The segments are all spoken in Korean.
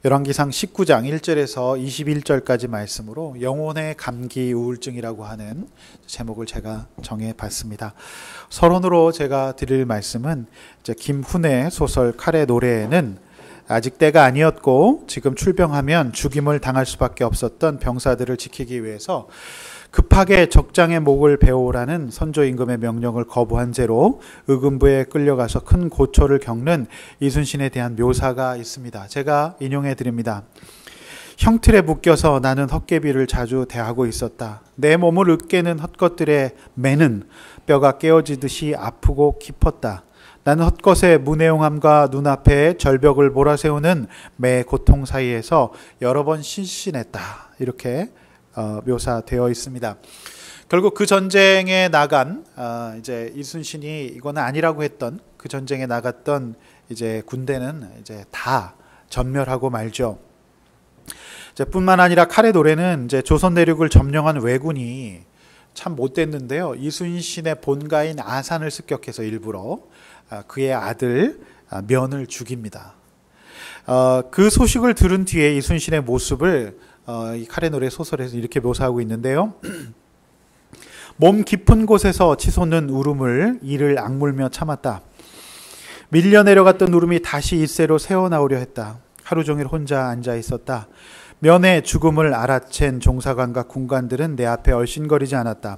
열왕기상 19장 1절에서 21절까지 말씀으로 영혼의 감기 우울증이라고 하는 제목을 제가 정해봤습니다. 서론으로 제가 드릴 말씀은 김훈의 소설 칼의 노래에는 아직 때가 아니었고 지금 출병하면 죽임을 당할 수밖에 없었던 병사들을 지키기 위해서 급하게 적장의 목을 베어오라는 선조 임금의 명령을 거부한 죄로 의금부에 끌려가서 큰 고초를 겪는 이순신에 대한 묘사가 있습니다. 제가 인용해 드립니다. 형틀에 묶여서 나는 헛개비를 자주 대하고 있었다. 내 몸을 으깨는 헛것들의 매는 뼈가 깨어지듯이 아프고 깊었다. 나는 헛것의 무내용함과 눈앞에 절벽을 몰아세우는 매 고통 사이에서 여러 번 신신했다. 이렇게 묘사되어 있습니다. 결국 그 전쟁에 나간 이제 이순신이 이거는 아니라고 했던 그 전쟁에 나갔던 이제 군대는 이제 다 전멸하고 말죠. 뿐만 아니라 칼의 노래는 이제 조선 내륙을 점령한 왜군이 참 못됐는데요. 이순신의 본가인 아산을 습격해서 일부러 그의 아들 면을 죽입니다. 그 소식을 들은 뒤에 이순신의 모습을 이 칼의 노래 소설에서 이렇게 묘사하고 있는데요. 몸 깊은 곳에서 치솟는 울음을 이를 악물며 참았다. 밀려 내려갔던 울음이 다시 일새로 새어나오려 했다. 하루 종일 혼자 앉아 있었다. 면의 죽음을 알아챈 종사관과 군관들은 내 앞에 얼씬거리지 않았다.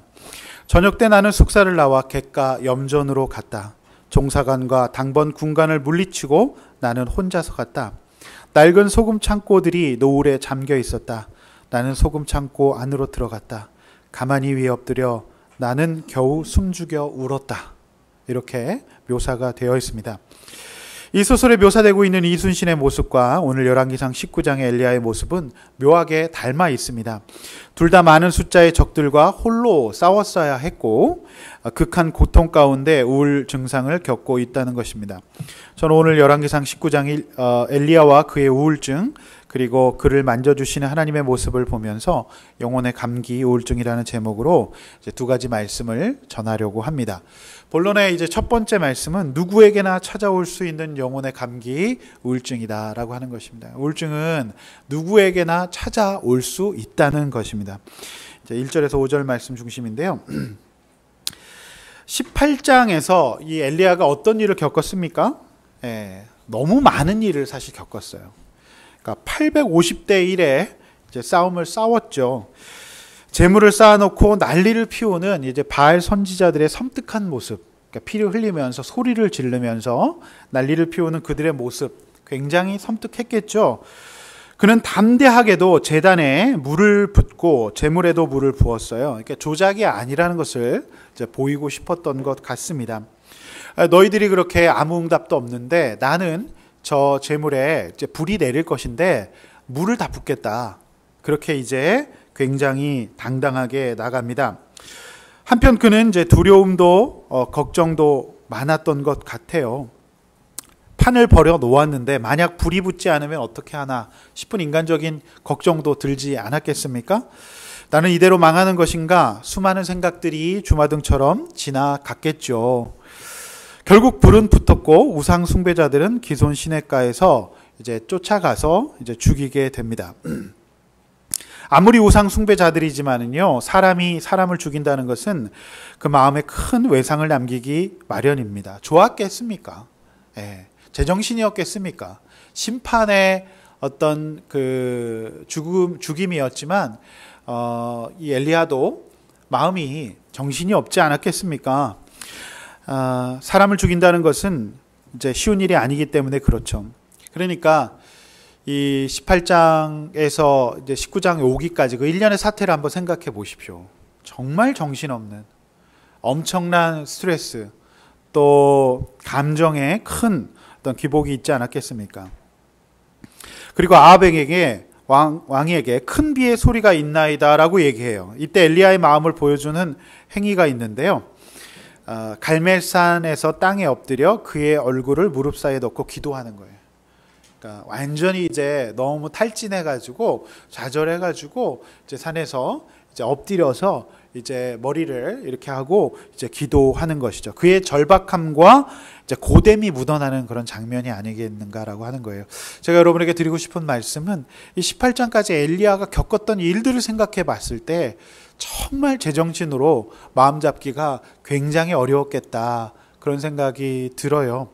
저녁 때 나는 숙사를 나와 객가 염전으로 갔다. 종사관과 당번 군관을 물리치고 나는 혼자서 갔다. 낡은 소금 창고들이 노을에 잠겨 있었다. 나는 소금 창고 안으로 들어갔다. 가만히 위에 엎드려 나는 겨우 숨죽여 울었다. 이렇게 묘사가 되어 있습니다. 이 소설에 묘사되고 있는 이순신의 모습과 오늘 열왕기상 19장의 엘리야의 모습은 묘하게 닮아 있습니다. 둘 다 많은 숫자의 적들과 홀로 싸웠어야 했고 극한 고통 가운데 우울 증상을 겪고 있다는 것입니다. 저는 오늘 열왕기상 19장 엘리야와 그의 우울증 그리고 그를 만져주시는 하나님의 모습을 보면서 영혼의 감기 우울증이라는 제목으로 이제 두 가지 말씀을 전하려고 합니다. 본론의 이제 첫 번째 말씀은 누구에게나 찾아올 수 있는 영혼의 감기 우울증이다라고 하는 것입니다. 우울증은 누구에게나 찾아올 수 있다는 것입니다. 이제 1절에서 5절 말씀 중심인데요. 18장에서 이 엘리야가 어떤 일을 겪었습니까? 너무 많은 일을 사실 겪었어요. 그러니까 850대 1의 이제 싸움을 싸웠죠. 재물을 쌓아놓고 난리를 피우는 이제 바알 선지자들의 섬뜩한 모습, 그러니까 피를 흘리면서 소리를 지르면서 난리를 피우는 그들의 모습 굉장히 섬뜩했겠죠. 그는 담대하게도 제단에 물을 붓고 재물에도 물을 부었어요. 그러니까 조작이 아니라는 것을 이제 보이고 싶었던 것 같습니다. 너희들이 그렇게 아무 응답도 없는데 나는 저 재물에 이제 불이 내릴 것인데 물을 다 붓겠다. 그렇게 이제 굉장히 당당하게 나갑니다. 한편 그는 이제 두려움도 걱정도 많았던 것 같아요. 판을 벌여 놓았는데 만약 불이 붙지 않으면 어떻게 하나 싶은 인간적인 걱정도 들지 않았겠습니까? 나는 이대로 망하는 것인가? 수많은 생각들이 주마등처럼 지나갔겠죠. 결국 불은 붙었고 우상 숭배자들은 기손 시냇가에서 이제 쫓아가서 이제 죽이게 됩니다. 아무리 우상 숭배자들이지만은요, 사람이 사람을 죽인다는 것은 그 마음에 큰 외상을 남기기 마련입니다. 좋았겠습니까? 제정신이었겠습니까? 심판의 어떤 그 죽임이었지만, 이 엘리야도 마음이 정신이 없지 않았겠습니까? 사람을 죽인다는 것은 이제 쉬운 일이 아니기 때문에 그렇죠. 그러니까 이 18장에서 이제 19장에 오기까지 그 1년의 사태를 한번 생각해 보십시오. 정말 정신없는 엄청난 스트레스 또 감정에 큰 어떤 기복이 있지 않았겠습니까? 그리고 아합에게 왕에게 큰 비의 소리가 있나이다라고 얘기해요. 이때 엘리야의 마음을 보여주는 행위가 있는데요. 갈멜산에서 땅에 엎드려 그의 얼굴을 무릎 사이에 넣고 기도하는 거예요. 그러니까 완전히 이제 너무 탈진해가지고 좌절해가지고 이제 산에서 이제 엎드려서 이제 머리를 이렇게 하고 이제 기도하는 것이죠. 그의 절박함과 이제 고됨이 묻어나는 그런 장면이 아니겠는가라고 하는 거예요. 제가 여러분에게 드리고 싶은 말씀은 이 18장까지 엘리야가 겪었던 일들을 생각해 봤을 때 정말 제정신으로 마음 잡기가 굉장히 어려웠겠다, 그런 생각이 들어요.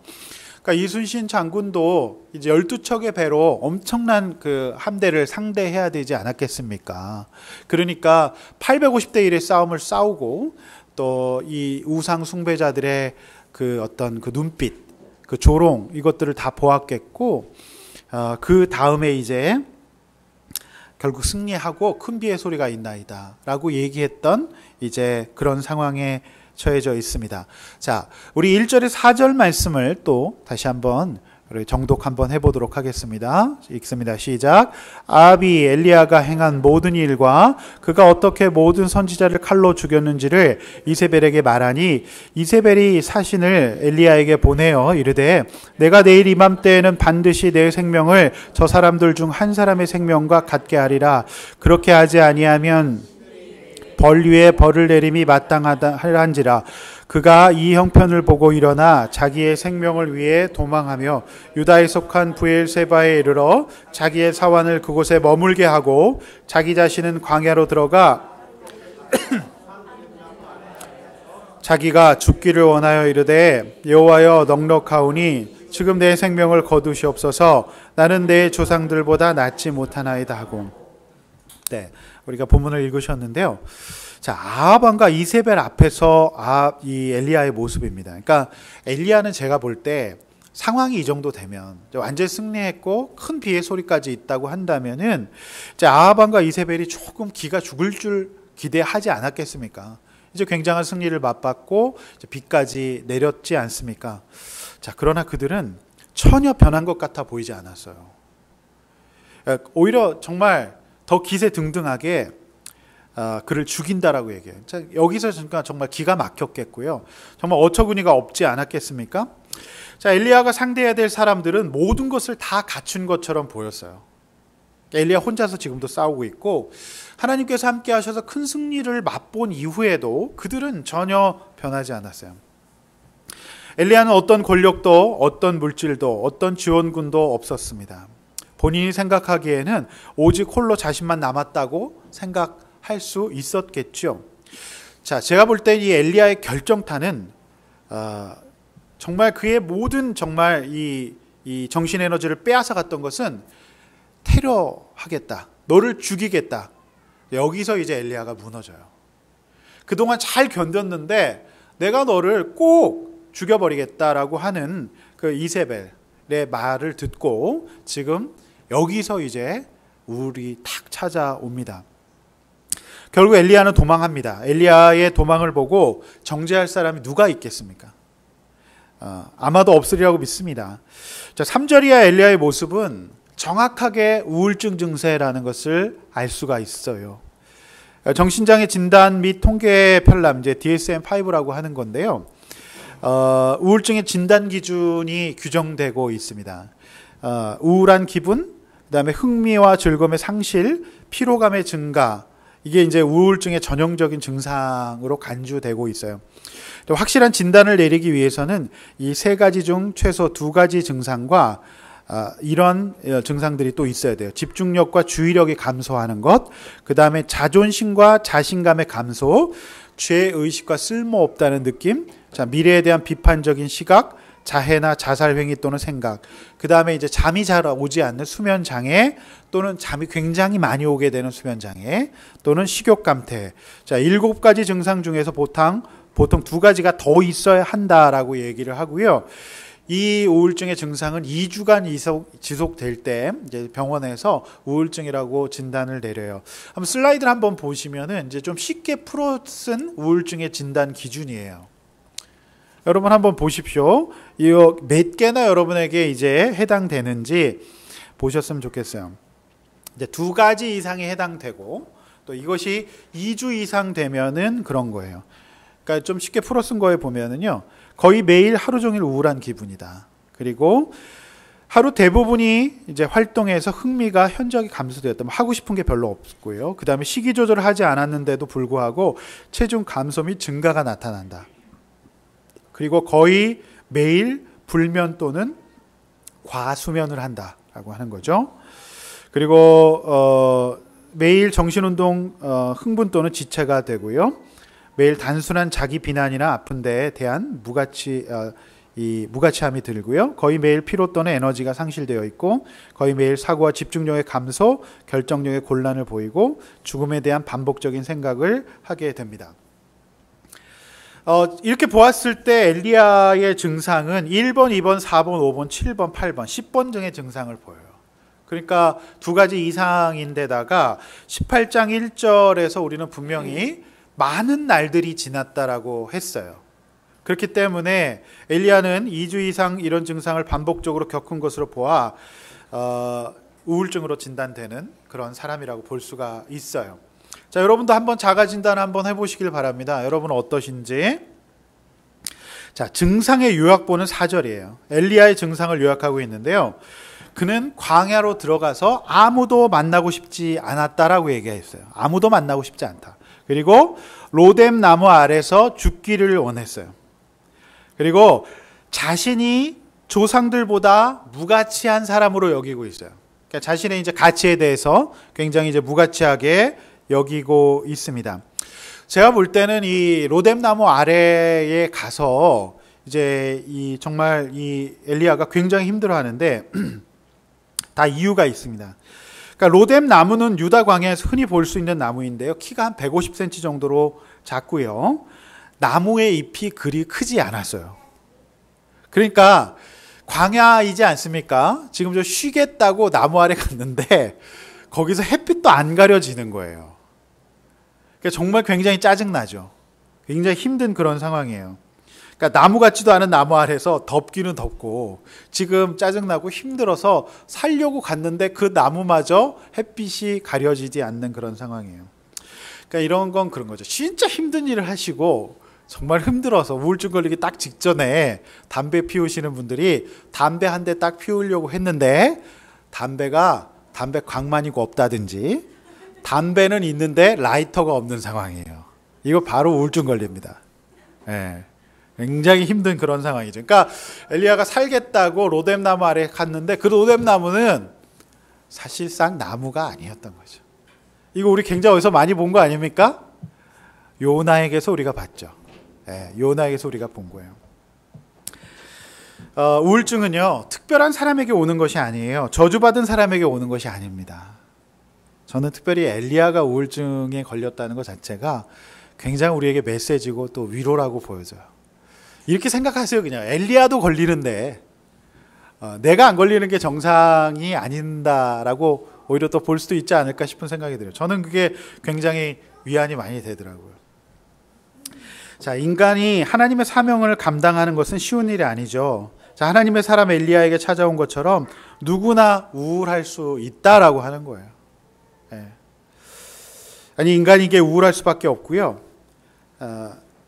그러니까 이순신 장군도 이제 12척의 배로 엄청난 그 함대를 상대해야 되지 않았겠습니까? 그러니까 850대 1의 싸움을 싸우고 또 이 우상 숭배자들의 그 어떤 그 눈빛, 그 조롱, 이것들을 다 보았겠고, 그 다음에 이제 결국 승리하고 큰 비의 소리가 있나이다 라고 얘기했던 이제 그런 상황에 처해져 있습니다. 자, 우리 1절에 4절 말씀을 또 다시 한번 정독 한번 해보도록 하겠습니다. 읽습니다. 시작. 아합이 엘리야가 행한 모든 일과 그가 어떻게 모든 선지자를 칼로 죽였는지를 이세벨에게 말하니, 이세벨이 사신을 엘리야에게 보내어 이르되, 내가 내일 이맘때에는 반드시 내 생명을 저 사람들 중 한 사람의 생명과 같게 하리라. 그렇게 하지 아니하면 벌 위에 벌을 내림이 마땅하한지라. 그가 이 형편을 보고 일어나 자기의 생명을 위해 도망하며 유다에 속한 브엘세바에 이르러 자기의 사환을 그곳에 머물게 하고 자기 자신은 광야로 들어가 자기가 죽기를 원하여 이르되, 여호와여 넉넉하오니 지금 내 생명을 거두시옵소서. 나는 내 조상들보다 낫지 못하나이다 하고. 네, 우리가 본문을 읽으셨는데요. 자, 아합 왕과 이세벨 앞에서 이 엘리야의 모습입니다. 그러니까 엘리야는 제가 볼 때 상황이 이 정도 되면, 완전히 승리했고 큰 비의 소리까지 있다고 한다면은 이제 아합 왕과 이세벨이 조금 기가 죽을 줄 기대하지 않았겠습니까? 이제 굉장한 승리를 맛봤고 이제 비까지 내렸지 않습니까? 자, 그러나 그들은 전혀 변한 것 같아 보이지 않았어요. 오히려 정말 더 기세등등하게 그를 죽인다라고 얘기해요. 자, 여기서 정말 기가 막혔겠고요. 정말 어처구니가 없지 않았겠습니까? 자, 엘리야가 상대해야 될 사람들은 모든 것을 다 갖춘 것처럼 보였어요. 엘리야 혼자서 지금도 싸우고 있고, 하나님께서 함께 하셔서 큰 승리를 맛본 이후에도 그들은 전혀 변하지 않았어요. 엘리야는 어떤 권력도 어떤 물질도 어떤 지원군도 없었습니다. 본인이 생각하기에는 오직 홀로 자신만 남았다고 생각할 수 있었겠죠. 자, 제가 볼 때 이 엘리야의 결정타는 정말 그의 모든 정말 이 정신 에너지를 빼앗아 갔던 것은 테러하겠다, 너를 죽이겠다. 여기서 이제 엘리야가 무너져요. 그동안 잘 견뎠는데 내가 너를 꼭 죽여버리겠다라고 하는 그 이세벨의 말을 듣고 지금 여기서 이제 우울이 탁 찾아옵니다. 결국 엘리야는 도망합니다. 엘리야의 도망을 보고 정죄할 사람이 누가 있겠습니까? 아마도 없으리라고 믿습니다. 자, 3절이야 엘리야의 모습은 정확하게 우울증 증세라는 것을 알 수가 있어요. 정신장애 진단 및 통계 편람, 이제 DSM-5라고 하는 건데요. 우울증의 진단 기준이 규정되고 있습니다. 우울한 기분, 그다음에 흥미와 즐거움의 상실, 피로감의 증가, 이게 이제 우울증의 전형적인 증상으로 간주되고 있어요. 확실한 진단을 내리기 위해서는 이 세 가지 중 최소 2가지 증상과 이런 증상들이 또 있어야 돼요. 집중력과 주의력이 감소하는 것, 그 다음에 자존심과 자신감의 감소, 죄의식과 쓸모없다는 느낌, 자, 미래에 대한 비판적인 시각, 자해나 자살 행위 또는 생각, 그 다음에 이제 잠이 잘 오지 않는 수면 장애, 또는 잠이 굉장히 많이 오게 되는 수면 장애, 또는 식욕 감퇴. 자, 7가지 증상 중에서 보통 2가지가 더 있어야 한다라고 얘기를 하고요. 이 우울증의 증상은 2주간 지속될 때 이제 병원에서 우울증이라고 진단을 내려요. 한번 슬라이드를 한번 보시면은 이제 좀 쉽게 풀어 쓴 우울증의 진단 기준이에요. 여러분 한번 보십시오. 이거 몇 개나 여러분에게 이제 해당되는지 보셨으면 좋겠어요. 이제 2가지 이상이 해당되고, 또 이것이 2주 이상 되면은 그런 거예요. 그러니까 좀 쉽게 풀어 쓴 거에 보면은요, 거의 매일 하루 종일 우울한 기분이다. 그리고 하루 대부분이 이제 활동에서 흥미가 현저하게 감소되었다. 하고 싶은 게 별로 없고요. 그 다음에 식이 조절을 하지 않았는데도 불구하고 체중 감소 및 증가가 나타난다. 그리고 거의 매일 불면 또는 과수면을 한다라고 하는 거죠. 그리고 매일 정신운동 흥분 또는 지체가 되고요. 매일 단순한 자기 비난이나 아픈 데에 대한 무가치함이 들고요. 거의 매일 피로 또는 에너지가 상실되어 있고 거의 매일 사고와 집중력의 감소, 결정력의 곤란을 보이고 죽음에 대한 반복적인 생각을 하게 됩니다. 이렇게 보았을 때 엘리야의 증상은 1번, 2번, 4번, 5번, 7번, 8번, 10번 등의 증상을 보여요. 그러니까 두 가지 이상인데다가 18장 1절에서 우리는 분명히 많은 날들이 지났다라고 했어요. 그렇기 때문에 엘리야는 2주 이상 이런 증상을 반복적으로 겪은 것으로 보아 우울증으로 진단되는 그런 사람이라고 볼 수가 있어요. 자, 여러분도 한번 자가 진단 한번 해보시길 바랍니다. 여러분은 어떠신지. 자, 증상의 요약본은 4절이에요. 엘리야의 증상을 요약하고 있는데요. 그는 광야로 들어가서 아무도 만나고 싶지 않았다라고 얘기했어요. 아무도 만나고 싶지 않다. 그리고 로뎀 나무 아래서 죽기를 원했어요. 그리고 자신이 조상들보다 무가치한 사람으로 여기고 있어요. 그러니까 자신의 이제 가치에 대해서 굉장히 이제 무가치하게 여기고 있습니다. 제가 볼 때는 이 로뎀 나무 아래에 가서 이제 정말 이 엘리야가 굉장히 힘들어하는데 다 이유가 있습니다. 그러니까 로뎀 나무는 유다 광야에서 흔히 볼 수 있는 나무인데요. 키가 한 150cm 정도로 작고요. 나무의 잎이 그리 크지 않았어요. 그러니까 광야이지 않습니까? 지금 저 쉬겠다고 나무 아래 갔는데 거기서 햇빛도 안 가려지는 거예요. 그러니까 정말 굉장히 짜증나죠. 굉장히 힘든 그런 상황이에요. 그러니까 나무 같지도 않은 나무 아래서 덥기는 덥고 지금 짜증나고 힘들어서 살려고 갔는데 그 나무마저 햇빛이 가려지지 않는 그런 상황이에요. 그러니까 이런 건 그런 거죠. 진짜 힘든 일을 하시고 정말 힘들어서 우울증 걸리기 딱 직전에 담배 피우시는 분들이 담배 한 대 딱 피우려고 했는데 담배 광만이고 없다든지 담배는 있는데 라이터가 없는 상황이에요. 이거 바로 우울증 걸립니다. 네. 굉장히 힘든 그런 상황이죠. 그러니까 엘리야가 살겠다고 로뎀 나무 아래 갔는데 그 로뎀 나무는 사실상 나무가 아니었던 거죠. 이거 우리 굉장히 어디서 많이 본 거 아닙니까? 요나에게서 우리가 봤죠. 네, 요나에게서 우리가 본 거예요. 우울증은요, 특별한 사람에게 오는 것이 아니에요. 저주받은 사람에게 오는 것이 아닙니다. 저는 특별히 엘리야가 우울증에 걸렸다는 것 자체가 굉장히 우리에게 메시지고 또 위로라고 보여져요. 이렇게 생각하세요. 그냥 엘리야도 걸리는데 내가 안 걸리는 게 정상이 아닌다라고 오히려 또 볼 수도 있지 않을까 싶은 생각이 들어요. 저는 그게 굉장히 위안이 많이 되더라고요. 자, 인간이 하나님의 사명을 감당하는 것은 쉬운 일이 아니죠. 자, 하나님의 사람 엘리야에게 찾아온 것처럼 누구나 우울할 수 있다라고 하는 거예요. 네. 아니, 인간에게 우울할 수밖에 없고요.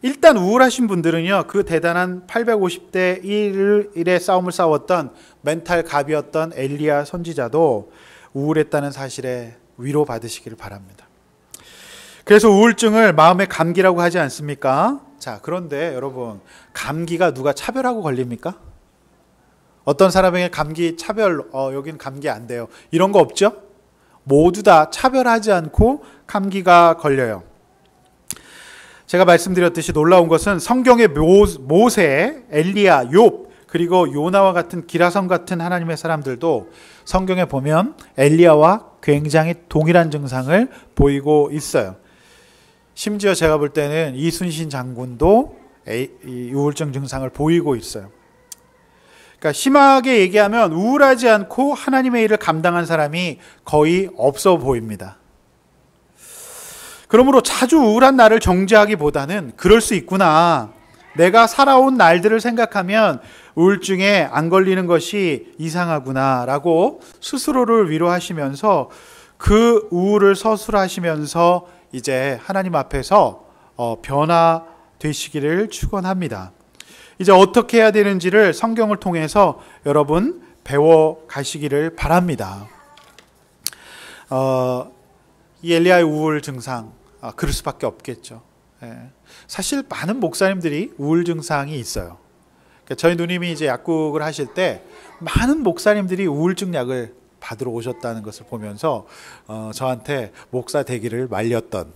일단 우울하신 분들은요, 그 대단한 850대 1의 싸움을 싸웠던 멘탈 갑이었던 엘리야 선지자도 우울했다는 사실에 위로받으시기를 바랍니다. 그래서 우울증을 마음의 감기라고 하지 않습니까? 자, 그런데 여러분, 감기가 누가 차별하고 걸립니까? 어떤 사람에게 감기 차별, 여긴 감기 안 돼요. 이런 거 없죠? 모두 다 차별하지 않고 감기가 걸려요. 제가 말씀드렸듯이 놀라운 것은 성경의 모세, 엘리야, 욥, 그리고 요나와 같은 기라성 같은 하나님의 사람들도 성경에 보면 엘리야와 굉장히 동일한 증상을 보이고 있어요. 심지어 제가 볼 때는 이순신 장군도 이 우울증 증상을 보이고 있어요. 그러니까 심하게 얘기하면 우울하지 않고 하나님의 일을 감당한 사람이 거의 없어 보입니다. 그러므로 자주 우울한 나를 정죄하기보다는 그럴 수 있구나. 내가 살아온 날들을 생각하면 우울증에 안 걸리는 것이 이상하구나 라고 스스로를 위로하시면서 그 우울을 서술하시면서 이제 하나님 앞에서 변화되시기를 축원합니다. 이제 어떻게 해야 되는지를 성경을 통해서 여러분 배워 가시기를 바랍니다. 이 엘리야의 우울 증상, 그럴 수밖에 없겠죠. 사실 많은 목사님들이 우울 증상이 있어요. 그러니까 저희 누님이 이제 약국을 하실 때 많은 목사님들이 우울증 약을 받으러 오셨다는 것을 보면서 저한테 목사 되기를 말렸던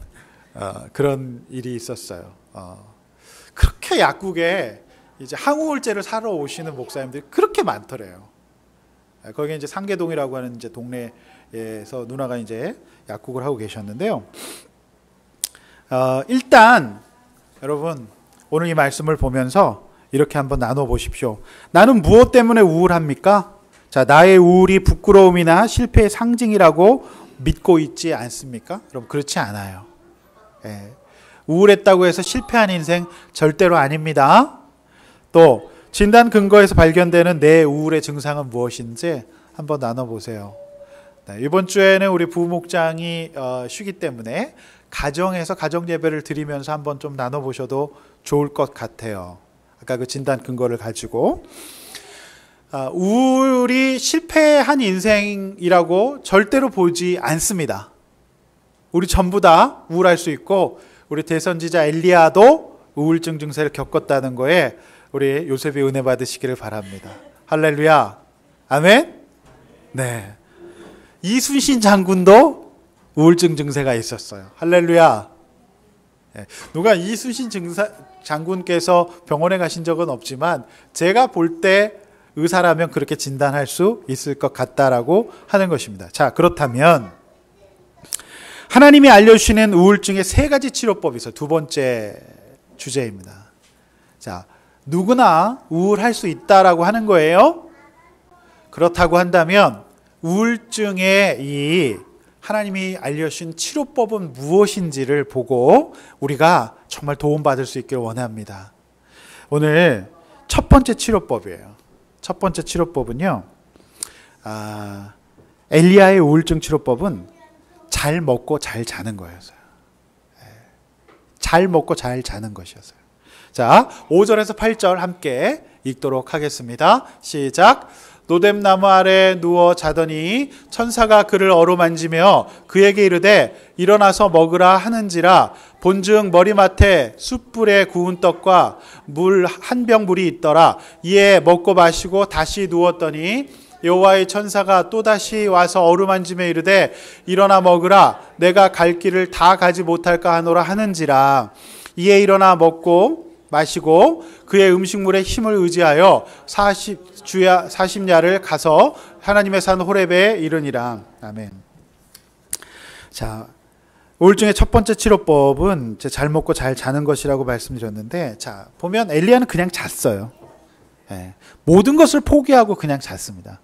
그런 일이 있었어요. 그렇게 약국에 이제 항우울제를 사러 오시는 목사님들이 그렇게 많더래요. 거기 이제 상계동이라고 하는 이제 동네에서 누나가 이제 약국을 하고 계셨는데요. 일단 여러분 오늘 이 말씀을 보면서 이렇게 한번 나눠 보십시오. 나는 무엇 때문에 우울합니까? 자, 나의 우울이 부끄러움이나 실패의 상징이라고 믿고 있지 않습니까? 여러분 그렇지 않아요. 우울했다고 해서 실패한 인생 절대로 아닙니다. 또 진단 근거에서 발견되는 내 우울의 증상은 무엇인지 한번 나눠보세요. 이번 주에는 우리 부목장이 쉬기 때문에 가정에서 가정 예배를 드리면서 한번 좀 나눠보셔도 좋을 것 같아요. 아까 그 진단 근거를 가지고 우울이 실패한 인생이라고 절대로 보지 않습니다. 우리 전부 다 우울할 수 있고 우리 대선지자 엘리야도 우울증 증세를 겪었다는 거에 우리 요셉이 은혜 받으시기를 바랍니다. 할렐루야. 아멘. 네. 이순신 장군도 우울증 증세가 있었어요. 할렐루야. 네. 누가 이순신 장군께서 병원에 가신 적은 없지만 제가 볼 때 의사라면 그렇게 진단할 수 있을 것 같다라고 하는 것입니다. 자, 그렇다면 하나님이 알려주시는 우울증의 세 가지 치료법이 있어요. 두 번째 주제입니다. 자, 누구나 우울할 수 있다라고 하는 거예요. 그렇다고 한다면 우울증의 이 하나님이 알려주신 치료법은 무엇인지를 보고 우리가 정말 도움받을 수 있기를 원합니다. 오늘 첫 번째 치료법이에요. 첫 번째 치료법은요. 엘리야의 우울증 치료법은 잘 먹고 잘 자는 거였어요. 잘 먹고 잘 자는 것이었어요. 자, 5절에서 8절 함께 읽도록 하겠습니다. 시작. 노뎀나무 아래 누워 자더니 천사가 그를 어루만지며 그에게 이르되 일어나서 먹으라 하는지라. 본즉 머리맡에 숯불에 구운 떡과 물 한 병물이 있더라. 이에 먹고 마시고 다시 누웠더니 여호와의 천사가 또다시 와서 어루만지며 이르되 일어나 먹으라. 내가 갈 길을 다 가지 못할까 하노라 하는지라. 이에 일어나 먹고 마시고 그의 음식물에 힘을 의지하여 40야를 가서 하나님의 산 호렙에 이르니라. 아멘. 자, 우울증의 첫 번째 치료법은 잘 먹고 잘 자는 것이라고 말씀드렸는데, 자, 보면 엘리야는 그냥 잤어요. 모든 것을 포기하고 그냥 잤습니다.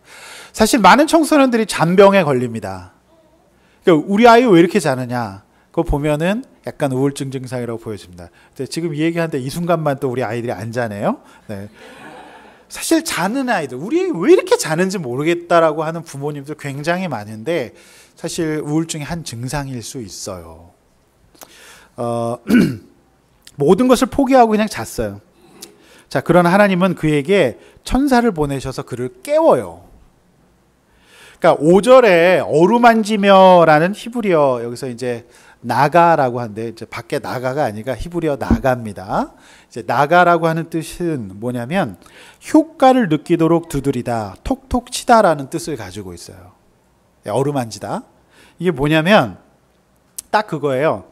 사실 많은 청소년들이 잔병에 걸립니다. 그러니까 우리 아이 왜 이렇게 자느냐? 그거 보면은 약간 우울증 증상이라고 보여집니다. 근데 지금 이 얘기하는데 이 순간만 또 우리 아이들이 안 자네요. 네. 사실 자는 아이들, 우리 왜 이렇게 자는지 모르겠다라고 하는 부모님들 굉장히 많은데 사실 우울증의 한 증상일 수 있어요. 모든 것을 포기하고 그냥 잤어요. 자, 그러나 하나님은 그에게 천사를 보내셔서 그를 깨워요. 그러니까 5절에 어루만지며라는 히브리어, 여기서 이제 나가라고 하는데 이제 밖에 나가가 아니라 히브리어 나가입니다. 이제 나가라고 하는 뜻은 뭐냐면 효과를 느끼도록 두드리다, 톡톡 치다라는 뜻을 가지고 있어요. 어루만지다. 이게 뭐냐면 딱 그거예요.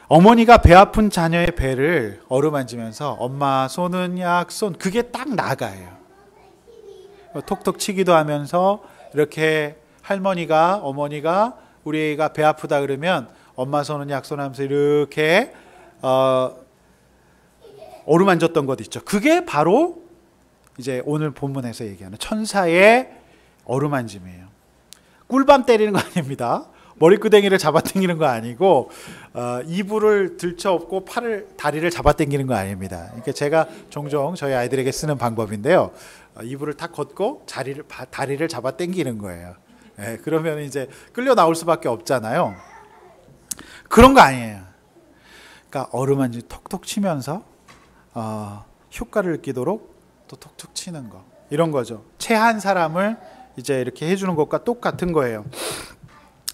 어머니가 배 아픈 자녀의 배를 어루만지면서 엄마 손은 약손, 그게 딱 나가예요. 톡톡 치기도 하면서 이렇게 할머니가, 어머니가 우리 애가 배 아프다 그러면 엄마 손은 약손 하면서 이렇게 어루만졌던 것 있죠. 그게 바로 이제 오늘 본문에서 얘기하는 천사의 어루만짐이에요. 꿀밤 때리는 거 아닙니다. 머리끄댕이를 잡아당기는 거 아니고 이불을 들쳐업고 다리를 잡아당기는 거 아닙니다. 그러니까 제가 종종 저희 아이들에게 쓰는 방법인데요. 이불을 탁 걷고 다리를 잡아당기는 거예요. 그러면 이제 끌려 나올 수밖에 없잖아요. 그런 거 아니에요. 그러니까 어루만지 톡톡 치면서 효과를 느끼도록 또 톡톡 치는 거. 이런 거죠. 체한 사람을 이제 이렇게 해주는 것과 똑같은 거예요.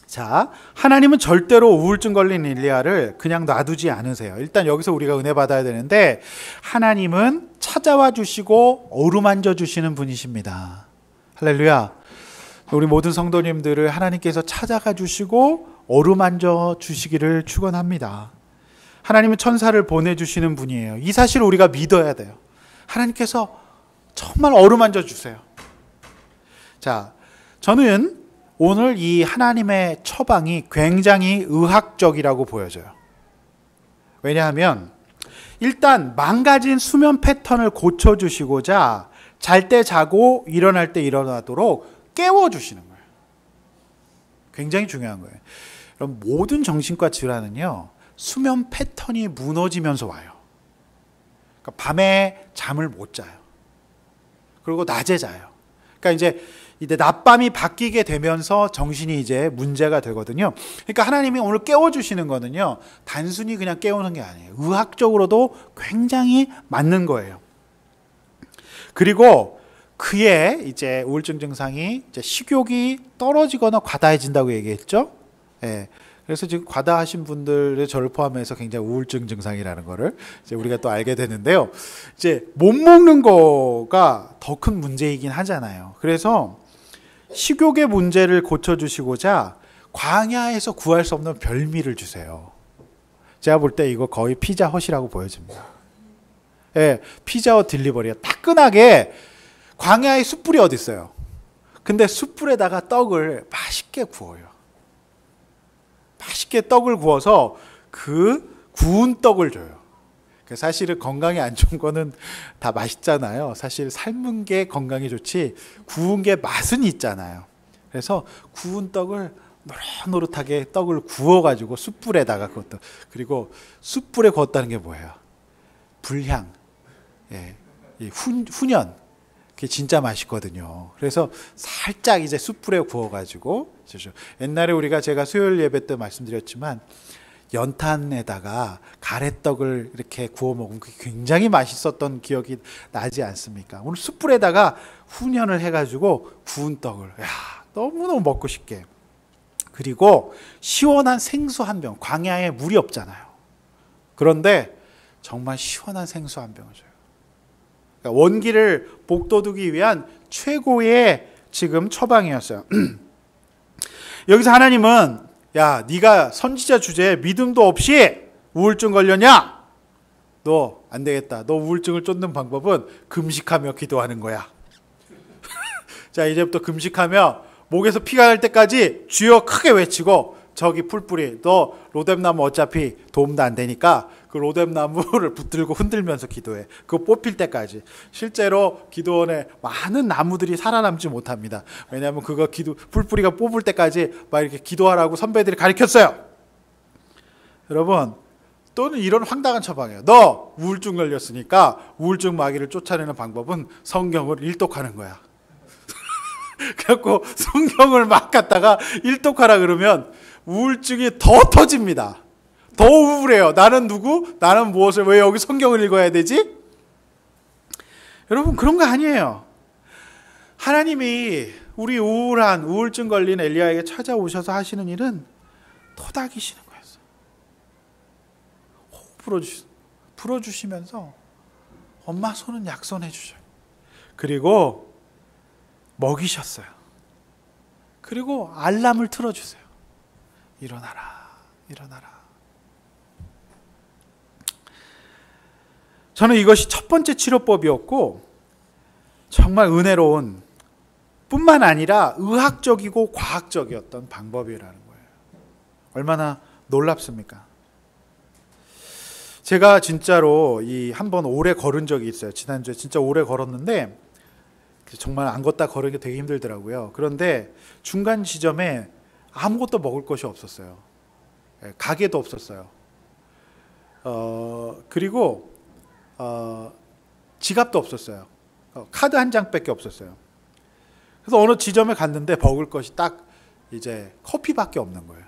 자, 하나님은 절대로 우울증 걸린 엘리야를 그냥 놔두지 않으세요. 일단 여기서 우리가 은혜 받아야 되는데, 하나님은 찾아와 주시고 어루만져 주시는 분이십니다. 할렐루야. 우리 모든 성도님들을 하나님께서 찾아가 주시고 어루만져 주시기를 축원합니다. 하나님은 천사를 보내주시는 분이에요. 이 사실을 우리가 믿어야 돼요. 하나님께서 정말 어루만져 주세요. 자, 저는 오늘 이 하나님의 처방이 굉장히 의학적이라고 보여져요. 왜냐하면 일단 망가진 수면 패턴을 고쳐주시고자 잘 때 자고 일어날 때 일어나도록 깨워주시는 거예요. 굉장히 중요한 거예요. 그럼 모든 정신과 질환은요, 수면 패턴이 무너지면서 와요. 그러니까 밤에 잠을 못 자요. 그리고 낮에 자요. 그러니까 이제 낮밤이 바뀌게 되면서 정신이 이제 문제가 되거든요. 그러니까 하나님이 오늘 깨워주시는 거는요, 단순히 그냥 깨우는 게 아니에요. 의학적으로도 굉장히 맞는 거예요. 그리고 그의 이제 우울증 증상이 이제 식욕이 떨어지거나 과다해진다고 얘기했죠. 예. 그래서 지금 과다하신 분들을 저를 포함해서 굉장히 우울증 증상이라는 거를 이제 우리가 또 알게 되는데요. 이제 못 먹는 거가 더 큰 문제이긴 하잖아요. 그래서 식욕의 문제를 고쳐주시고자 광야에서 구할 수 없는 별미를 주세요. 제가 볼 때 이거 거의 피자헛이라고 보여집니다. 예, 피자헛 딜리버리가 따끈하게 광야에 숯불이 어디 있어요? 근데 숯불에다가 떡을 맛있게 구워요. 맛있게 떡을 구워서 그 구운 떡을 줘요. 사실은 건강에 안 좋은 거는 다 맛있잖아요. 사실 삶은 게 건강에 좋지 구운 게 맛은 있잖아요. 그래서 구운 떡을 노릇노릇하게 떡을 구워가지고 숯불에다가 그것도, 그리고 숯불에 구웠다는 게 뭐예요? 불향, 예, 훈연, 그게 진짜 맛있거든요. 그래서 살짝 이제 숯불에 구워가지고, 옛날에 제가 수요일 예배 때 말씀드렸지만 연탄에다가 가래떡을 이렇게 구워 먹으면 그게 굉장히 맛있었던 기억이 나지 않습니까? 오늘 숯불에다가 훈연을 해가지고 구운 떡을, 야, 너무너무 먹고 싶게. 그리고 시원한 생수 한 병. 광야에 물이 없잖아요. 그런데 정말 시원한 생수 한 병을 줘요. 그러니까 원기를 복돋우기 위한 최고의 지금 처방이었어요. 여기서 하나님은, 야, 네가 선지자 주제에 믿음도 없이 우울증 걸렸냐? 너 안 되겠다. 너 우울증을 쫓는 방법은 금식하며 기도하는 거야. 자, 이제부터 금식하며 목에서 피가 날 때까지 주여 크게 외치고, 저기 풀뿌리, 너 로뎀나무 어차피 도움도 안 되니까 그 로뎀나무를 붙들고 흔들면서 기도해. 그거 뽑힐 때까지. 실제로 기도원에 많은 나무들이 살아남지 못합니다. 왜냐하면 그거 풀뿌리가 뽑을 때까지 막 이렇게 기도하라고 선배들이 가르쳤어요. 여러분, 또는 이런 황당한 처방이에요. 너 우울증 걸렸으니까 우울증 마귀를 쫓아내는 방법은 성경을 일독하는 거야. 그래갖고 성경을 막 갖다가 일독하라 그러면 우울증이 더 터집니다. 더 우울해요. 나는 누구? 나는 무엇을? 왜 여기 성경을 읽어야 되지? 여러분, 그런 거 아니에요. 하나님이 우리 우울증 걸린 엘리야에게 찾아오셔서 하시는 일은 토닥이시는 거였어요. 호흡 불어주시면서 엄마 손은 약손해 주셔요. 그리고 먹이셨어요. 그리고 알람을 틀어주세요. 일어나라, 일어나라. 저는 이것이 첫 번째 치료법이었고 정말 은혜로운 뿐만 아니라 의학적이고 과학적이었던 방법이라는 거예요. 얼마나 놀랍습니까? 제가 진짜로 한번 오래 걸은 적이 있어요. 지난주에 진짜 오래 걸었는데 정말 안 걷다 걸으기 되게 힘들더라고요. 그런데 중간 지점에 아무것도 먹을 것이 없었어요. 가게도 없었어요. 그리고 지갑도 없었어요. 카드 한 장밖에 없었어요. 그래서 어느 지점에 갔는데 먹을 것이 딱 이제 커피밖에 없는 거예요.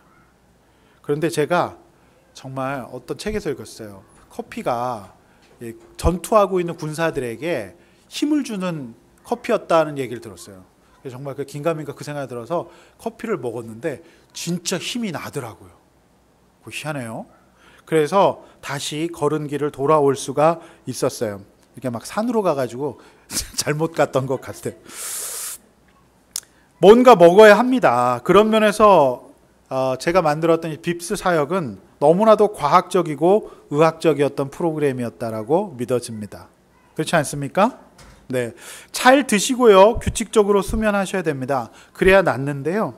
그런데 제가 정말 어떤 책에서 읽었어요. 커피가 전투하고 있는 군사들에게 힘을 주는 커피였다는 얘기를 들었어요. 그래서 정말 그 긴가민가 그 생각이 들어서 커피를 먹었는데 진짜 힘이 나더라고요. 희한해요. 그래서 다시 걸은 길을 돌아올 수가 있었어요. 이렇게 막 산으로 가가지고 잘못 갔던 것 같아요. 뭔가 먹어야 합니다. 그런 면에서 제가 만들었던 이 빕스 사역은 너무나도 과학적이고 의학적이었던 프로그램이었다라고 믿어집니다. 그렇지 않습니까? 네, 잘 드시고요. 규칙적으로 수면하셔야 됩니다. 그래야 낫는데요.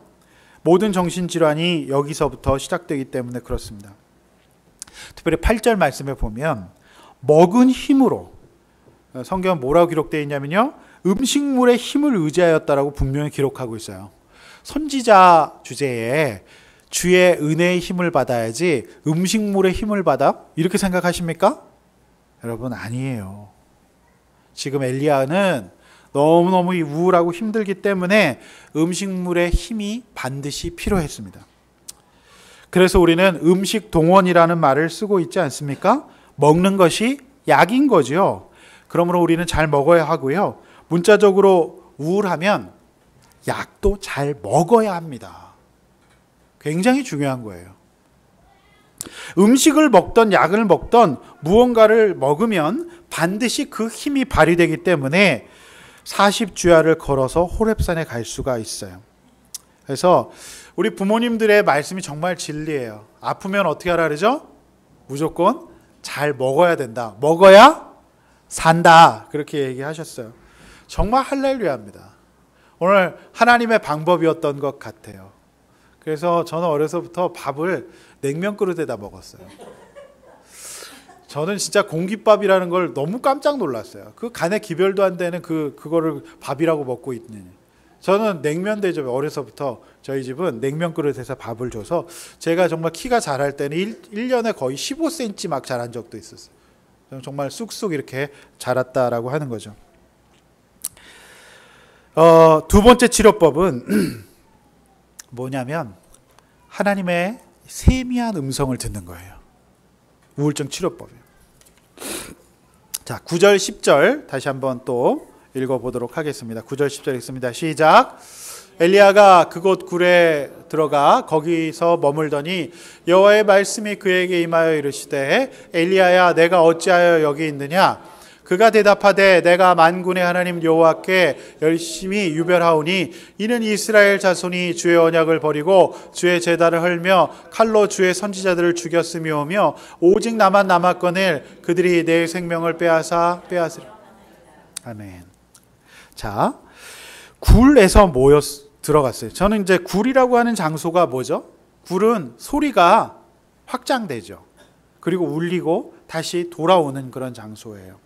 모든 정신질환이 여기서부터 시작되기 때문에 그렇습니다. 특별히 8절 말씀에 보면 먹은 힘으로, 성경은 뭐라고 기록되어 있냐면요, 음식물의 힘을 의지하였다라고 분명히 기록하고 있어요. 선지자 주제에 주의 은혜의 힘을 받아야지 음식물의 힘을 받아? 이렇게 생각하십니까? 여러분, 아니에요. 지금 엘리야는 너무너무 우울하고 힘들기 때문에 음식물의 힘이 반드시 필요했습니다. 그래서 우리는 음식 동원이라는 말을 쓰고 있지 않습니까? 먹는 것이 약인 거죠. 그러므로 우리는 잘 먹어야 하고요. 문자적으로 우울하면 약도 잘 먹어야 합니다. 굉장히 중요한 거예요. 음식을 먹던 약을 먹던 무언가를 먹으면 반드시 그 힘이 발휘되기 때문에 40주야를 걸어서 호렙산에 갈 수가 있어요. 그래서 우리 부모님들의 말씀이 정말 진리예요. 아프면 어떻게 하라 그러죠? 무조건 잘 먹어야 된다. 먹어야 산다. 그렇게 얘기하셨어요. 정말 할렐루야입니다. 오늘 하나님의 방법이었던 것 같아요. 그래서 저는 어려서부터 밥을 냉면 그릇에다 먹었어요. 저는 진짜 공깃밥이라는 걸 너무 깜짝 놀랐어요. 그 간에 기별도 안 되는 그거를 밥이라고 먹고 있는. 저는 냉면 대접에 어려서부터 저희 집은 냉면 그릇에서 밥을 줘서 제가 정말 키가 자랄 때는 1년에 거의 15cm 막 자란 적도 있었어요. 저는 정말 쑥쑥 이렇게 자랐다라고 하는 거죠. 두 번째 치료법은 뭐냐면 하나님의 세미한 음성을 듣는 거예요. 우울증 치료법이에요. 자, 9절 10절 다시 한번 또 읽어보도록 하겠습니다. 9절 10절 읽습니다. 시작. 엘리야가 그곳 굴에 들어가 거기서 머물더니 여호와의 말씀이 그에게 임하여 이르시되 엘리야야 내가 어찌하여 여기 있느냐. 그가 대답하되 내가 만군의 하나님 여호와께 열심히 유별하오니 이는 이스라엘 자손이 주의 언약을 버리고 주의 제단을 헐며 칼로 주의 선지자들을 죽였음이오며 오직 나만 남았거늘 그들이 내 생명을 빼앗으리라. 아멘. 자, 굴에서 들어갔어요. 저는 이제 굴이라고 하는 장소가 뭐죠? 굴은 소리가 확장되죠. 그리고 울리고 다시 돌아오는 그런 장소예요.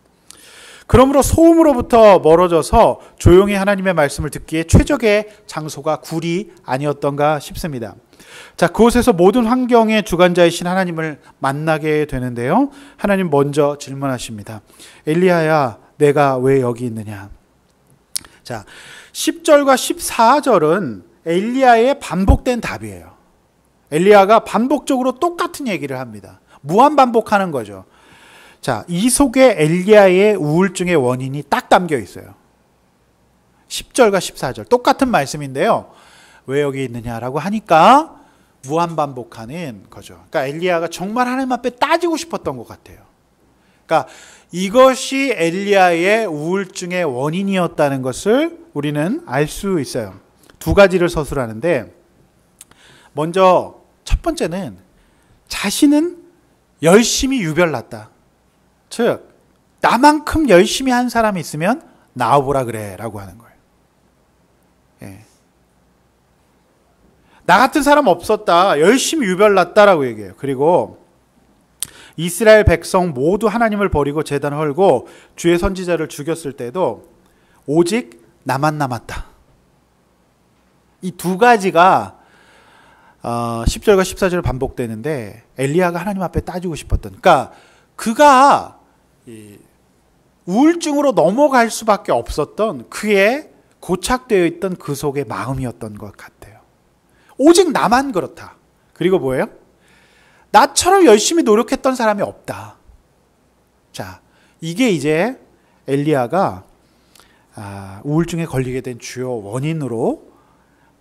그러므로 소음으로부터 멀어져서 조용히 하나님의 말씀을 듣기에 최적의 장소가 굴이 아니었던가 싶습니다. 자, 그곳에서 모든 환경의 주관자이신 하나님을 만나게 되는데요. 하나님 먼저 질문하십니다. 엘리야야, 내가 왜 여기 있느냐? 자, 10절과 14절은 엘리야의 반복된 답이에요. 엘리야가 반복적으로 똑같은 얘기를 합니다. 무한 반복하는 거죠. 자, 이 속에 엘리야의 우울증의 원인이 딱 담겨 있어요. 10절과 14절 똑같은 말씀인데요. 왜 여기 있느냐라고 하니까 무한 반복하는 거죠. 그러니까 엘리야가 정말 하나님 앞에 따지고 싶었던 것 같아요. 그러니까 이것이 엘리야의 우울증의 원인이었다는 것을 우리는 알 수 있어요. 두 가지를 서술하는데, 먼저 첫 번째는 자신은 열심히 유별났다. 즉 나만큼 열심히 한 사람이 있으면 나와보라 그래 라고 하는 거예요. 예. 나 같은 사람 없었다. 열심히 유별났다라고 얘기해요. 그리고 이스라엘 백성 모두 하나님을 버리고 제단을 헐고 주의 선지자를 죽였을 때도 오직 나만 남았다. 이 두 가지가 10절과 14절 반복되는데 엘리야가 하나님 앞에 따지고 싶었던, 그러니까 그가 우울증으로 넘어갈 수밖에 없었던 그의 고착되어 있던 그 속의 마음이었던 것 같아요. 오직 나만 그렇다. 그리고 뭐예요? 나처럼 열심히 노력했던 사람이 없다. 자, 이게 이제 엘리야가 우울증에 걸리게 된 주요 원인으로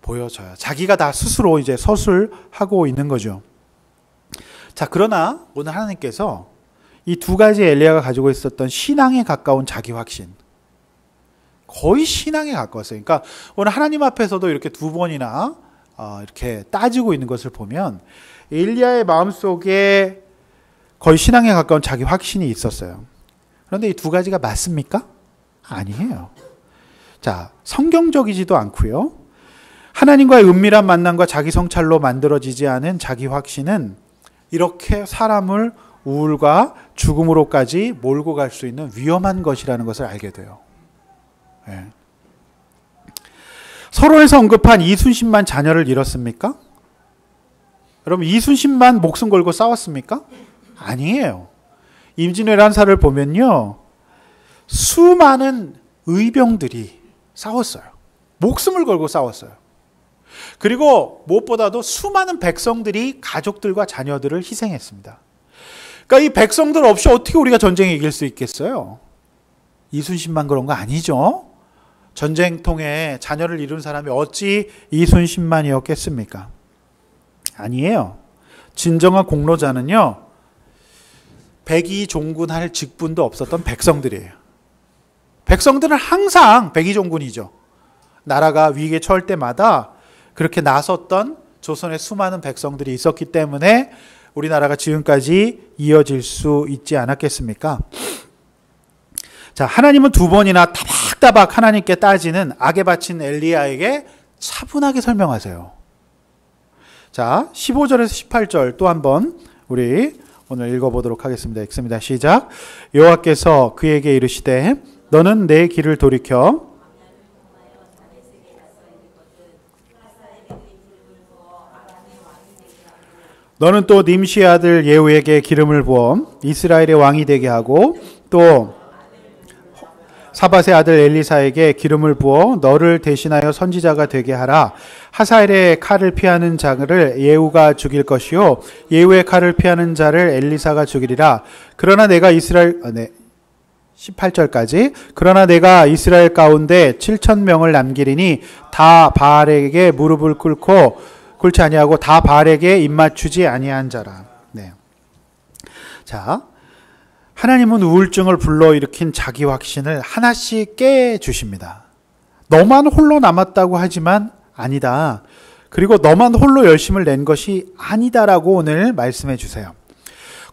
보여져요. 자기가 다 스스로 이제 서술하고 있는 거죠. 자, 그러나 오늘 하나님께서 이 두 가지 엘리야가 가지고 있었던 신앙에 가까운 자기 확신, 거의 신앙에 가까웠어요. 그러니까 오늘 하나님 앞에서도 이렇게 두 번이나 이렇게 따지고 있는 것을 보면 엘리야의 마음속에 거의 신앙에 가까운 자기 확신이 있었어요. 그런데 이 두 가지가 맞습니까? 아니에요. 자, 성경적이지도 않고요. 하나님과의 은밀한 만남과 자기 성찰로 만들어지지 않은 자기 확신은 이렇게 사람을 우울과 죽음으로까지 몰고 갈 수 있는 위험한 것이라는 것을 알게 돼요. 네. 서론에서 언급한 이순신만 자녀를 잃었습니까? 여러분, 이순신만 목숨 걸고 싸웠습니까? 아니에요. 임진왜란 사를 보면요, 수많은 의병들이 싸웠어요. 목숨을 걸고 싸웠어요. 그리고 무엇보다도 수많은 백성들이 가족들과 자녀들을 희생했습니다. 그러니까 이 백성들 없이 어떻게 우리가 전쟁에 이길 수 있겠어요? 이순신만 그런 거 아니죠? 전쟁통에 자녀를 잃은 사람이 어찌 이순신만이었겠습니까? 아니에요. 진정한 공로자는요, 백의종군할 직분도 없었던 백성들이에요. 백성들은 항상 백의종군이죠. 나라가 위기에 처할 때마다 그렇게 나섰던 조선의 수많은 백성들이 있었기 때문에 우리나라가 지금까지 이어질 수 있지 않았겠습니까? 자, 하나님은 두 번이나 따박따박 하나님께 따지는 악에 바친 엘리야에게 차분하게 설명하세요. 자, 15절에서 18절 또 한번 우리 오늘 읽어보도록 하겠습니다. 읽습니다. 시작. 여호와께서 그에게 이르시되 너는 내 길을 돌이켜 너는 또 님시의 아들 예후에게 기름을 부어 이스라엘의 왕이 되게 하고 또 사밧의 아들 엘리사에게 기름을 부어 너를 대신하여 선지자가 되게 하라. 하사엘의 칼을 피하는 자를 예후가 죽일 것이요 예후의 칼을 피하는 자를 엘리사가 죽이리라. 그러나 내가 18절까지 그러나 내가 이스라엘 가운데 7,000명을 남기리니 다 바알에게 무릎을 꿇지 아니하고 다 바알에게 입맞추지 아니한 자라. 네. 자, 하나님은 우울증을 불러일으킨 자기 확신을 하나씩 깨주십니다. 너만 홀로 남았다고 하지만 아니다. 그리고 너만 홀로 열심을 낸 것이 아니다라고 오늘 말씀해 주세요.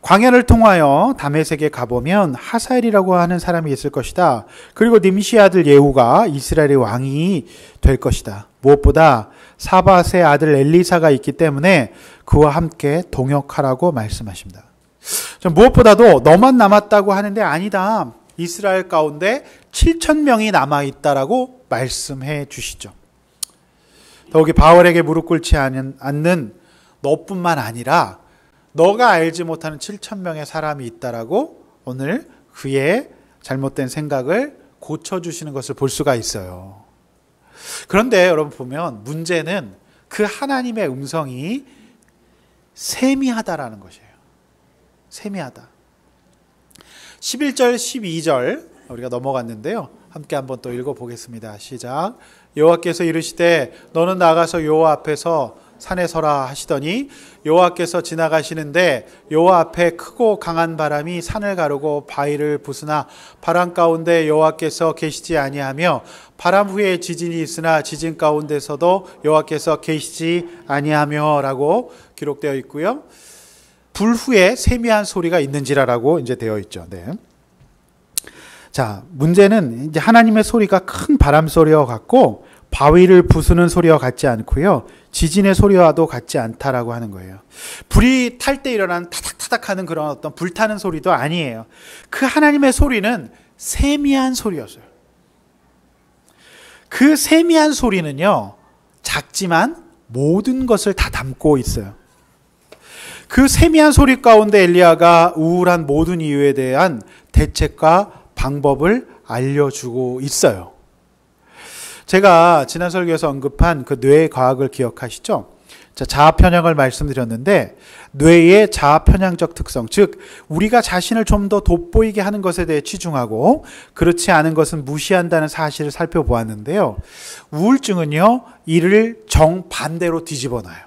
광야를 통하여 다메섹에 가보면 하사엘이라고 하는 사람이 있을 것이다. 그리고 님시 아들 예후가 이스라엘의 왕이 될 것이다. 무엇보다 사밧의 아들 엘리사가 있기 때문에 그와 함께 동역하라고 말씀하십니다. 무엇보다도 너만 남았다고 하는데 아니다. 이스라엘 가운데 7,000명이 남아있다라고 말씀해 주시죠. 더욱이 바알에게 무릎 꿇지 않는 너뿐만 아니라 너가 알지 못하는 7,000명의 사람이 있다라고 오늘 그의 잘못된 생각을 고쳐주시는 것을 볼 수가 있어요. 그런데 여러분 보면 문제는 그 하나님의 음성이 세미하다라는 것이에요. 세미하다. 11절 12절 우리가 넘어갔는데요. 함께 한번 또 읽어보겠습니다. 시작. 여호와께서 이르시되 너는 나가서 여호와 앞에서 산에 서라 하시더니 여호와께서 지나가시는데 여호와 앞에 크고 강한 바람이 산을 가르고 바위를 부수나 바람 가운데 여호와께서 계시지 아니하며 바람 후에 지진이 있으나 지진 가운데서도 여호와께서 계시지 아니하며라고 기록되어 있고요. 불 후에 세미한 소리가 있는지라라고 이제 되어 있죠. 네. 자, 문제는 이제 하나님의 소리가 큰 바람 소리와 같고 바위를 부수는 소리와 같지 않고요. 지진의 소리와도 같지 않다라고 하는 거예요. 불이 탈 때 일어나는 타닥타닥하는 그런 어떤 불타는 소리도 아니에요. 그 하나님의 소리는 세미한 소리였어요. 그 세미한 소리는요, 작지만 모든 것을 다 담고 있어요. 그 세미한 소리 가운데 엘리야가 우울한 모든 이유에 대한 대책과 방법을 알려주고 있어요. 제가 지난 설교에서 언급한 그 뇌의 과학을 기억하시죠? 자, 자아 편향을 말씀드렸는데 뇌의 자아 편향적 특성, 즉 우리가 자신을 좀 더 돋보이게 하는 것에 대해 치중하고 그렇지 않은 것은 무시한다는 사실을 살펴보았는데요. 우울증은요, 이를 정반대로 뒤집어 놔요.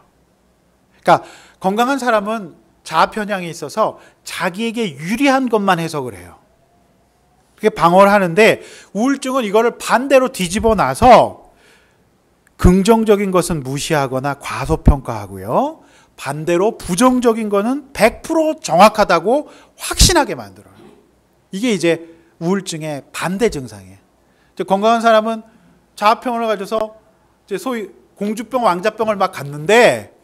그러니까 건강한 사람은 자아 편향이 있어서 자기에게 유리한 것만 해석을 해요. 그게 방어를 하는데 우울증은 이거를 반대로 뒤집어 놔서 긍정적인 것은 무시하거나 과소평가하고요. 반대로 부정적인 거는 100% 정확하다고 확신하게 만들어요. 이게 이제 우울증의 반대 증상이에요. 건강한 사람은 자아평을 가져서 이제 소위 공주병, 왕자병을 막 갖는데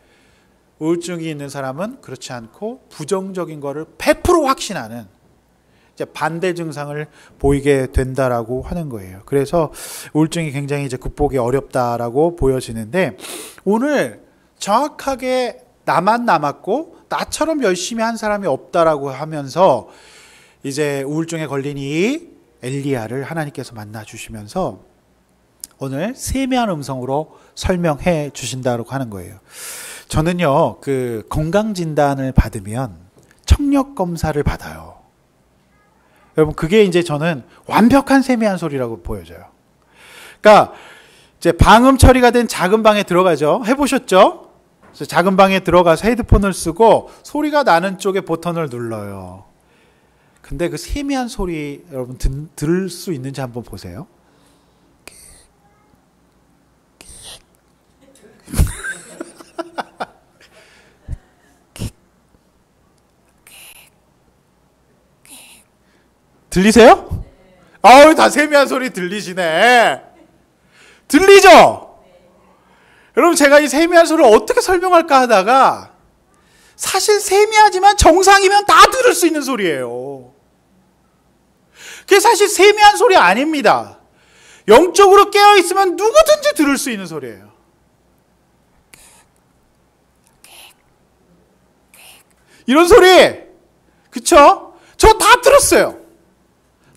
우울증이 있는 사람은 그렇지 않고 부정적인 거를 100% 확신하는 이제 반대 증상을 보이게 된다라고 하는 거예요. 그래서 우울증이 굉장히 이제 극복이 어렵다라고 보여지는데 오늘 정확하게 나만 남았고 나처럼 열심히 한 사람이 없다라고 하면서 이제 우울증에 걸린 이 엘리야를 하나님께서 만나 주시면서 오늘 세미한 음성으로 설명해 주신다고 하는 거예요. 저는요, 그 건강진단을 받으면 청력 검사를 받아요. 여러분, 그게 이제 저는 완벽한 세미한 소리라고 보여져요. 그러니까 이제 방음 처리가 된 작은 방에 들어가죠. 해보셨죠? 그래서 작은 방에 들어가서 헤드폰을 쓰고 소리가 나는 쪽에 버튼을 눌러요. 근데 그 세미한 소리 여러분 들을 수 있는지 한번 보세요. 들리세요? 아우, 다 세미한 소리 들리시네. 들리죠? 여러분, 제가 이 세미한 소리를 어떻게 설명할까 하다가 사실 세미하지만 정상이면 다 들을 수 있는 소리예요. 그게 사실 세미한 소리 아닙니다. 영적으로 깨어있으면 누구든지 들을 수 있는 소리예요. 이런 소리, 그쵸? 저 다 들었어요.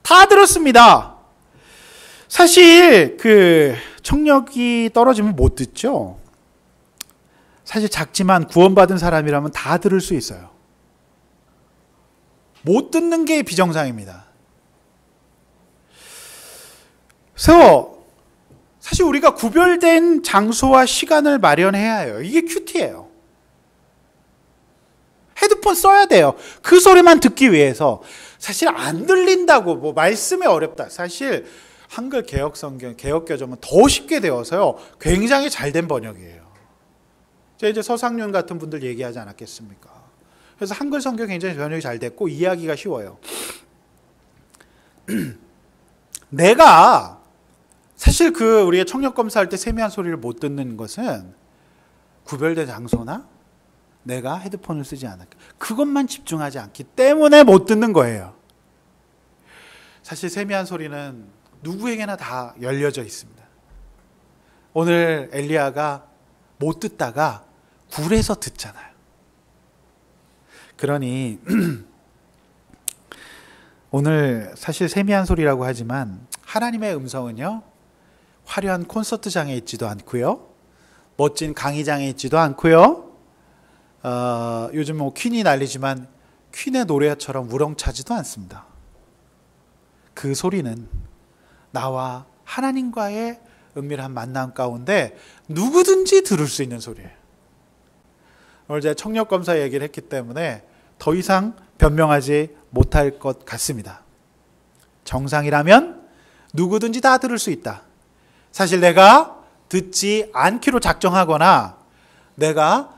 다 들었습니다. 사실 그 청력이 떨어지면 못 듣죠. 사실 작지만 구원받은 사람이라면 다 들을 수 있어요. 못 듣는 게 비정상입니다. 그래서 사실 우리가 구별된 장소와 시간을 마련해야 해요. 이게 큐티예요. 헤드폰 써야 돼요. 그 소리만 듣기 위해서. 사실 안 들린다고 뭐 말씀이 어렵다. 사실 한글 개혁성경, 개혁개정은 더 쉽게 되어서요. 굉장히 잘된 번역이에요. 제가 이제 서상륜 같은 분들 얘기하지 않았겠습니까? 그래서 한글 성경 굉장히 번역이 잘 됐고 이해하기가 쉬워요. 내가 사실 그 우리의 청력 검사할 때 세미한 소리를 못 듣는 것은 구별된 장소나 내가 헤드폰을 쓰지 않았기, 그것만 집중하지 않기 때문에 못 듣는 거예요. 사실 세미한 소리는 누구에게나 다 열려져 있습니다. 오늘 엘리야가 못 듣다가 굴에서 듣잖아요. 그러니 오늘 사실 세미한 소리라고 하지만 하나님의 음성은요, 화려한 콘서트장에 있지도 않고요, 멋진 강의장에 있지도 않고요, 요즘 뭐 퀸이 난리지만 퀸의 노래처럼 우렁차지도 않습니다. 그 소리는 나와 하나님과의 은밀한 만남 가운데 누구든지 들을 수 있는 소리예요. 오늘 제가 청력 검사 얘기를 했기 때문에 더 이상 변명하지 못할 것 같습니다. 정상이라면 누구든지 다 들을 수 있다. 사실 내가 듣지 않기로 작정하거나 내가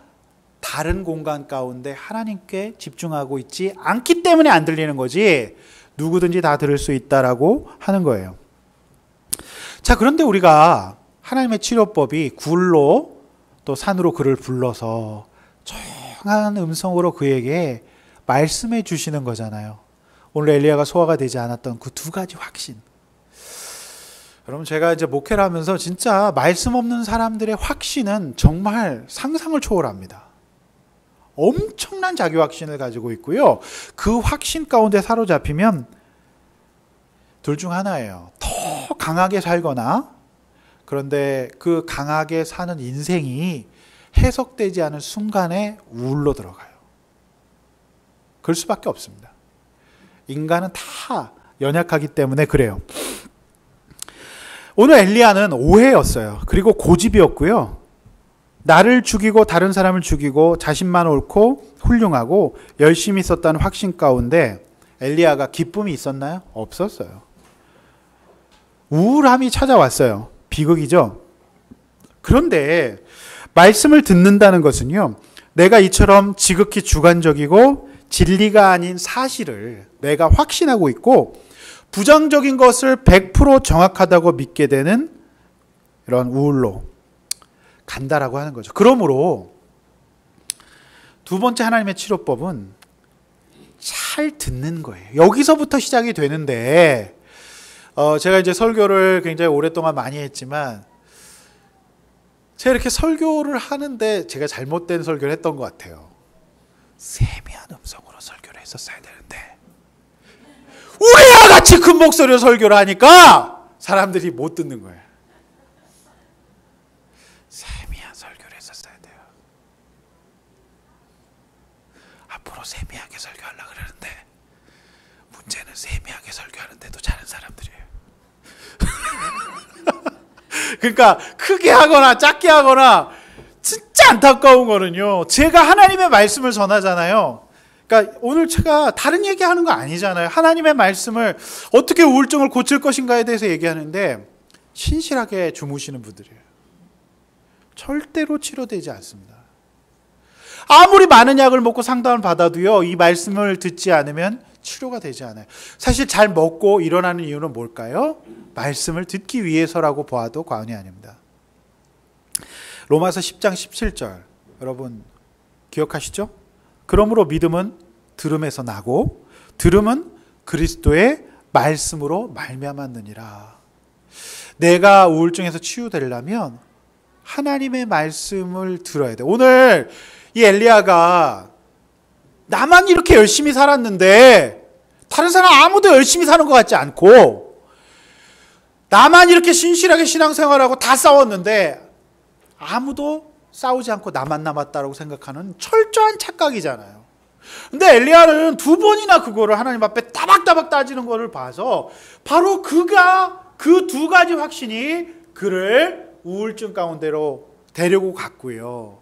다른 공간 가운데 하나님께 집중하고 있지 않기 때문에 안 들리는 거지, 누구든지 다 들을 수 있다라고 하는 거예요. 자, 그런데 우리가 하나님의 치료법이 굴로 또 산으로 그를 불러서 조용한 음성으로 그에게 말씀해 주시는 거잖아요. 오늘 엘리야가 소화가 되지 않았던 그 두 가지 확신. 여러분, 제가 이제 목회를 하면서 진짜 말씀 없는 사람들의 확신은 정말 상상을 초월합니다. 엄청난 자기 확신을 가지고 있고요. 그 확신 가운데 사로잡히면 둘 중 하나예요. 더 강하게 살거나, 그런데 그 강하게 사는 인생이 해석되지 않은 순간에 우울로 들어가요. 그럴 수밖에 없습니다. 인간은 다 연약하기 때문에 그래요. 오늘 엘리야는 오해였어요. 그리고 고집이었고요. 나를 죽이고 다른 사람을 죽이고 자신만 옳고 훌륭하고 열심히 썼다는 확신 가운데 엘리야가 기쁨이 있었나요? 없었어요. 우울함이 찾아왔어요. 비극이죠. 그런데 말씀을 듣는다는 것은요, 내가 이처럼 지극히 주관적이고 진리가 아닌 사실을 내가 확신하고 있고 부정적인 것을 100% 정확하다고 믿게 되는 이런 우울로 간다라고 하는 거죠. 그러므로 두 번째 하나님의 치료법은 잘 듣는 거예요. 여기서부터 시작이 되는데 제가 이제 설교를 굉장히 오랫동안 많이 했지만 제가 이렇게 설교를 하는데 제가 잘못된 설교를 했던 것 같아요. 세미한 음성으로 설교를 했었어야 되는데 우리와 같이 큰 목소리로 설교를 하니까 사람들이 못 듣는 거예요. 세미한 설교를 했었어야 돼요. 앞으로 세미하게 설교하려고 그러는데 문제는 세미하게 설교하는데도 잘하는 사람들이에요. 그러니까 크게 하거나 작게 하거나 진짜 안타까운 거는요, 제가 하나님의 말씀을 전하잖아요. 그러니까 오늘 제가 다른 얘기하는 거 아니잖아요. 하나님의 말씀을 어떻게 우울증을 고칠 것인가에 대해서 얘기하는데 신실하게 주무시는 분들이에요. 절대로 치료되지 않습니다. 아무리 많은 약을 먹고 상담을 받아도요, 이 말씀을 듣지 않으면 치료가 되지 않아요. 사실 잘 먹고 일어나는 이유는 뭘까요? 말씀을 듣기 위해서라고 보아도 과언이 아닙니다. 로마서 10장 17절 여러분 기억하시죠? 그러므로 믿음은 들음에서 나고 들음은 그리스도의 말씀으로 말미암았느니라. 내가 우울증에서 치유되려면 하나님의 말씀을 들어야 돼. 오늘 이 엘리야가 나만 이렇게 열심히 살았는데 다른 사람 아무도 열심히 사는 것 같지 않고 나만 이렇게 신실하게 신앙생활하고 다 싸웠는데 아무도 싸우지 않고 나만 남았다라고 생각하는 철저한 착각이잖아요. 근데 엘리야는 두 번이나 그거를 하나님 앞에 따박따박 따지는 거를 봐서 바로 그가 그 두 가지 확신이 그를 우울증 가운데로 데리고 갔고요.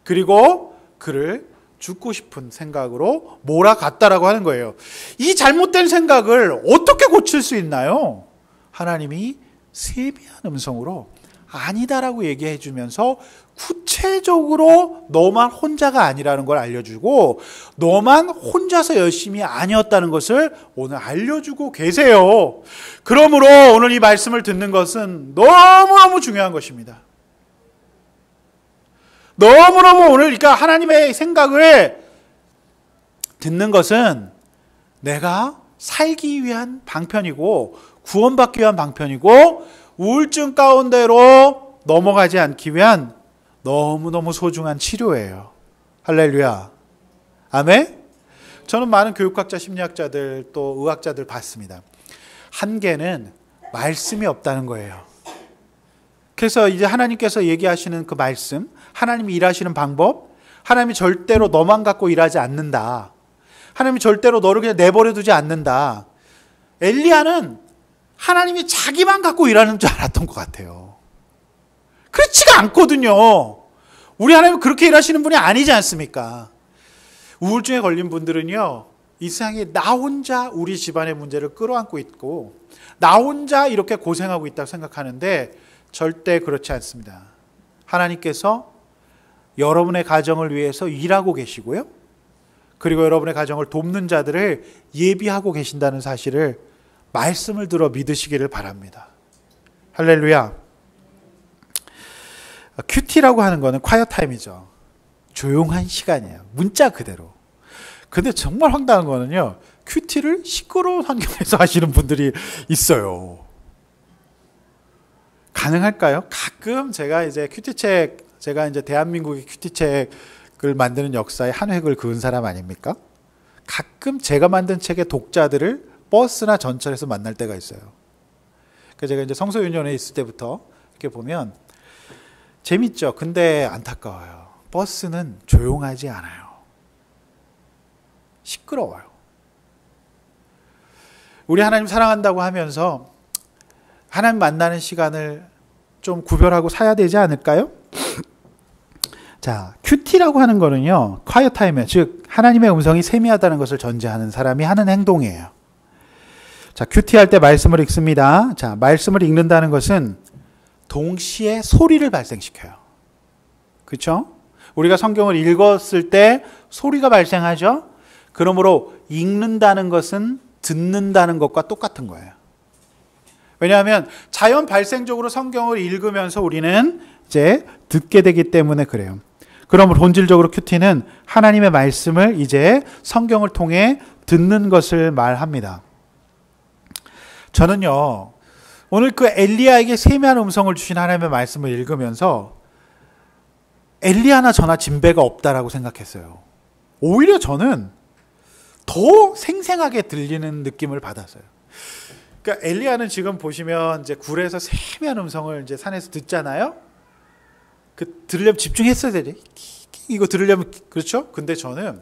그리고 그를 죽고 싶은 생각으로 몰아갔다라고 하는 거예요. 이 잘못된 생각을 어떻게 고칠 수 있나요? 하나님이 세미한 음성으로 아니다라고 얘기해 주면서 구체적으로 너만 혼자가 아니라는 걸 알려주고 너만 혼자서 열심히 아니었다는 것을 오늘 알려주고 계세요. 그러므로 오늘 이 말씀을 듣는 것은 너무너무 중요한 것입니다. 너무너무 오늘 그러니까 하나님의 생각을 듣는 것은 내가 살기 위한 방편이고 구원받기 위한 방편이고 우울증 가운데로 넘어가지 않기 위한 너무너무 소중한 치료예요. 할렐루야. 아멘. 저는 많은 교육학자, 심리학자들 또 의학자들 봤습니다. 한계는 말씀이 없다는 거예요. 그래서 이제 하나님께서 얘기하시는 그 말씀, 하나님이 일하시는 방법, 하나님이 절대로 너만 갖고 일하지 않는다. 하나님이 절대로 너를 그냥 내버려 두지 않는다. 엘리야는 하나님이 자기만 갖고 일하는 줄 알았던 것 같아요. 그렇지가 않거든요. 우리 하나님은 그렇게 일하시는 분이 아니지 않습니까? 우울증에 걸린 분들은요, 이 세상에 나 혼자 우리 집안의 문제를 끌어안고 있고 나 혼자 이렇게 고생하고 있다고 생각하는데 절대 그렇지 않습니다. 하나님께서 여러분의 가정을 위해서 일하고 계시고요. 그리고 여러분의 가정을 돕는 자들을 예비하고 계신다는 사실을 말씀을 들어 믿으시기를 바랍니다. 할렐루야. 큐티라고 하는 거는 콰이어 타임이죠. 조용한 시간이에요. 문자 그대로. 근데 정말 황당한 거는요, 큐티를 시끄러운 환경에서 하시는 분들이 있어요. 가능할까요? 가끔 제가 이제 큐티책, 제가 이제 대한민국의 큐티책을 만드는 역사에 한 획을 그은 사람 아닙니까? 가끔 제가 만든 책의 독자들을 버스나 전철에서 만날 때가 있어요. 그래서 제가 이제 성서윤년에 있을 때부터 이렇게 보면 재밌죠. 근데 안타까워요. 버스는 조용하지 않아요. 시끄러워요. 우리 하나님 사랑한다고 하면서 하나님 만나는 시간을 좀 구별하고 사야 되지 않을까요? 자, 큐티라고 하는 거는요, quiet time, 즉 하나님의 음성이 세미하다는 것을 전제하는 사람이 하는 행동이에요. 자, 큐티 할 때 말씀을 읽습니다. 자, 말씀을 읽는다는 것은 동시에 소리를 발생시켜요. 그렇죠? 우리가 성경을 읽었을 때 소리가 발생하죠? 그러므로 읽는다는 것은 듣는다는 것과 똑같은 거예요. 왜냐하면 자연 발생적으로 성경을 읽으면서 우리는 이제 듣게 되기 때문에 그래요. 그러므로 본질적으로 큐티는 하나님의 말씀을 이제 성경을 통해 듣는 것을 말합니다. 저는요, 오늘 그 엘리야에게 세미한 음성을 주신 하나님의 말씀을 읽으면서 엘리야나 저나 진배가 없다라고 생각했어요. 오히려 저는 더 생생하게 들리는 느낌을 받았어요. 그러니까 엘리야는 지금 보시면 이제 굴에서 세미한 음성을 이제 산에서 듣잖아요. 그 들으려면 집중했어야 되지. 이거 들으려면 그렇죠? 근데 저는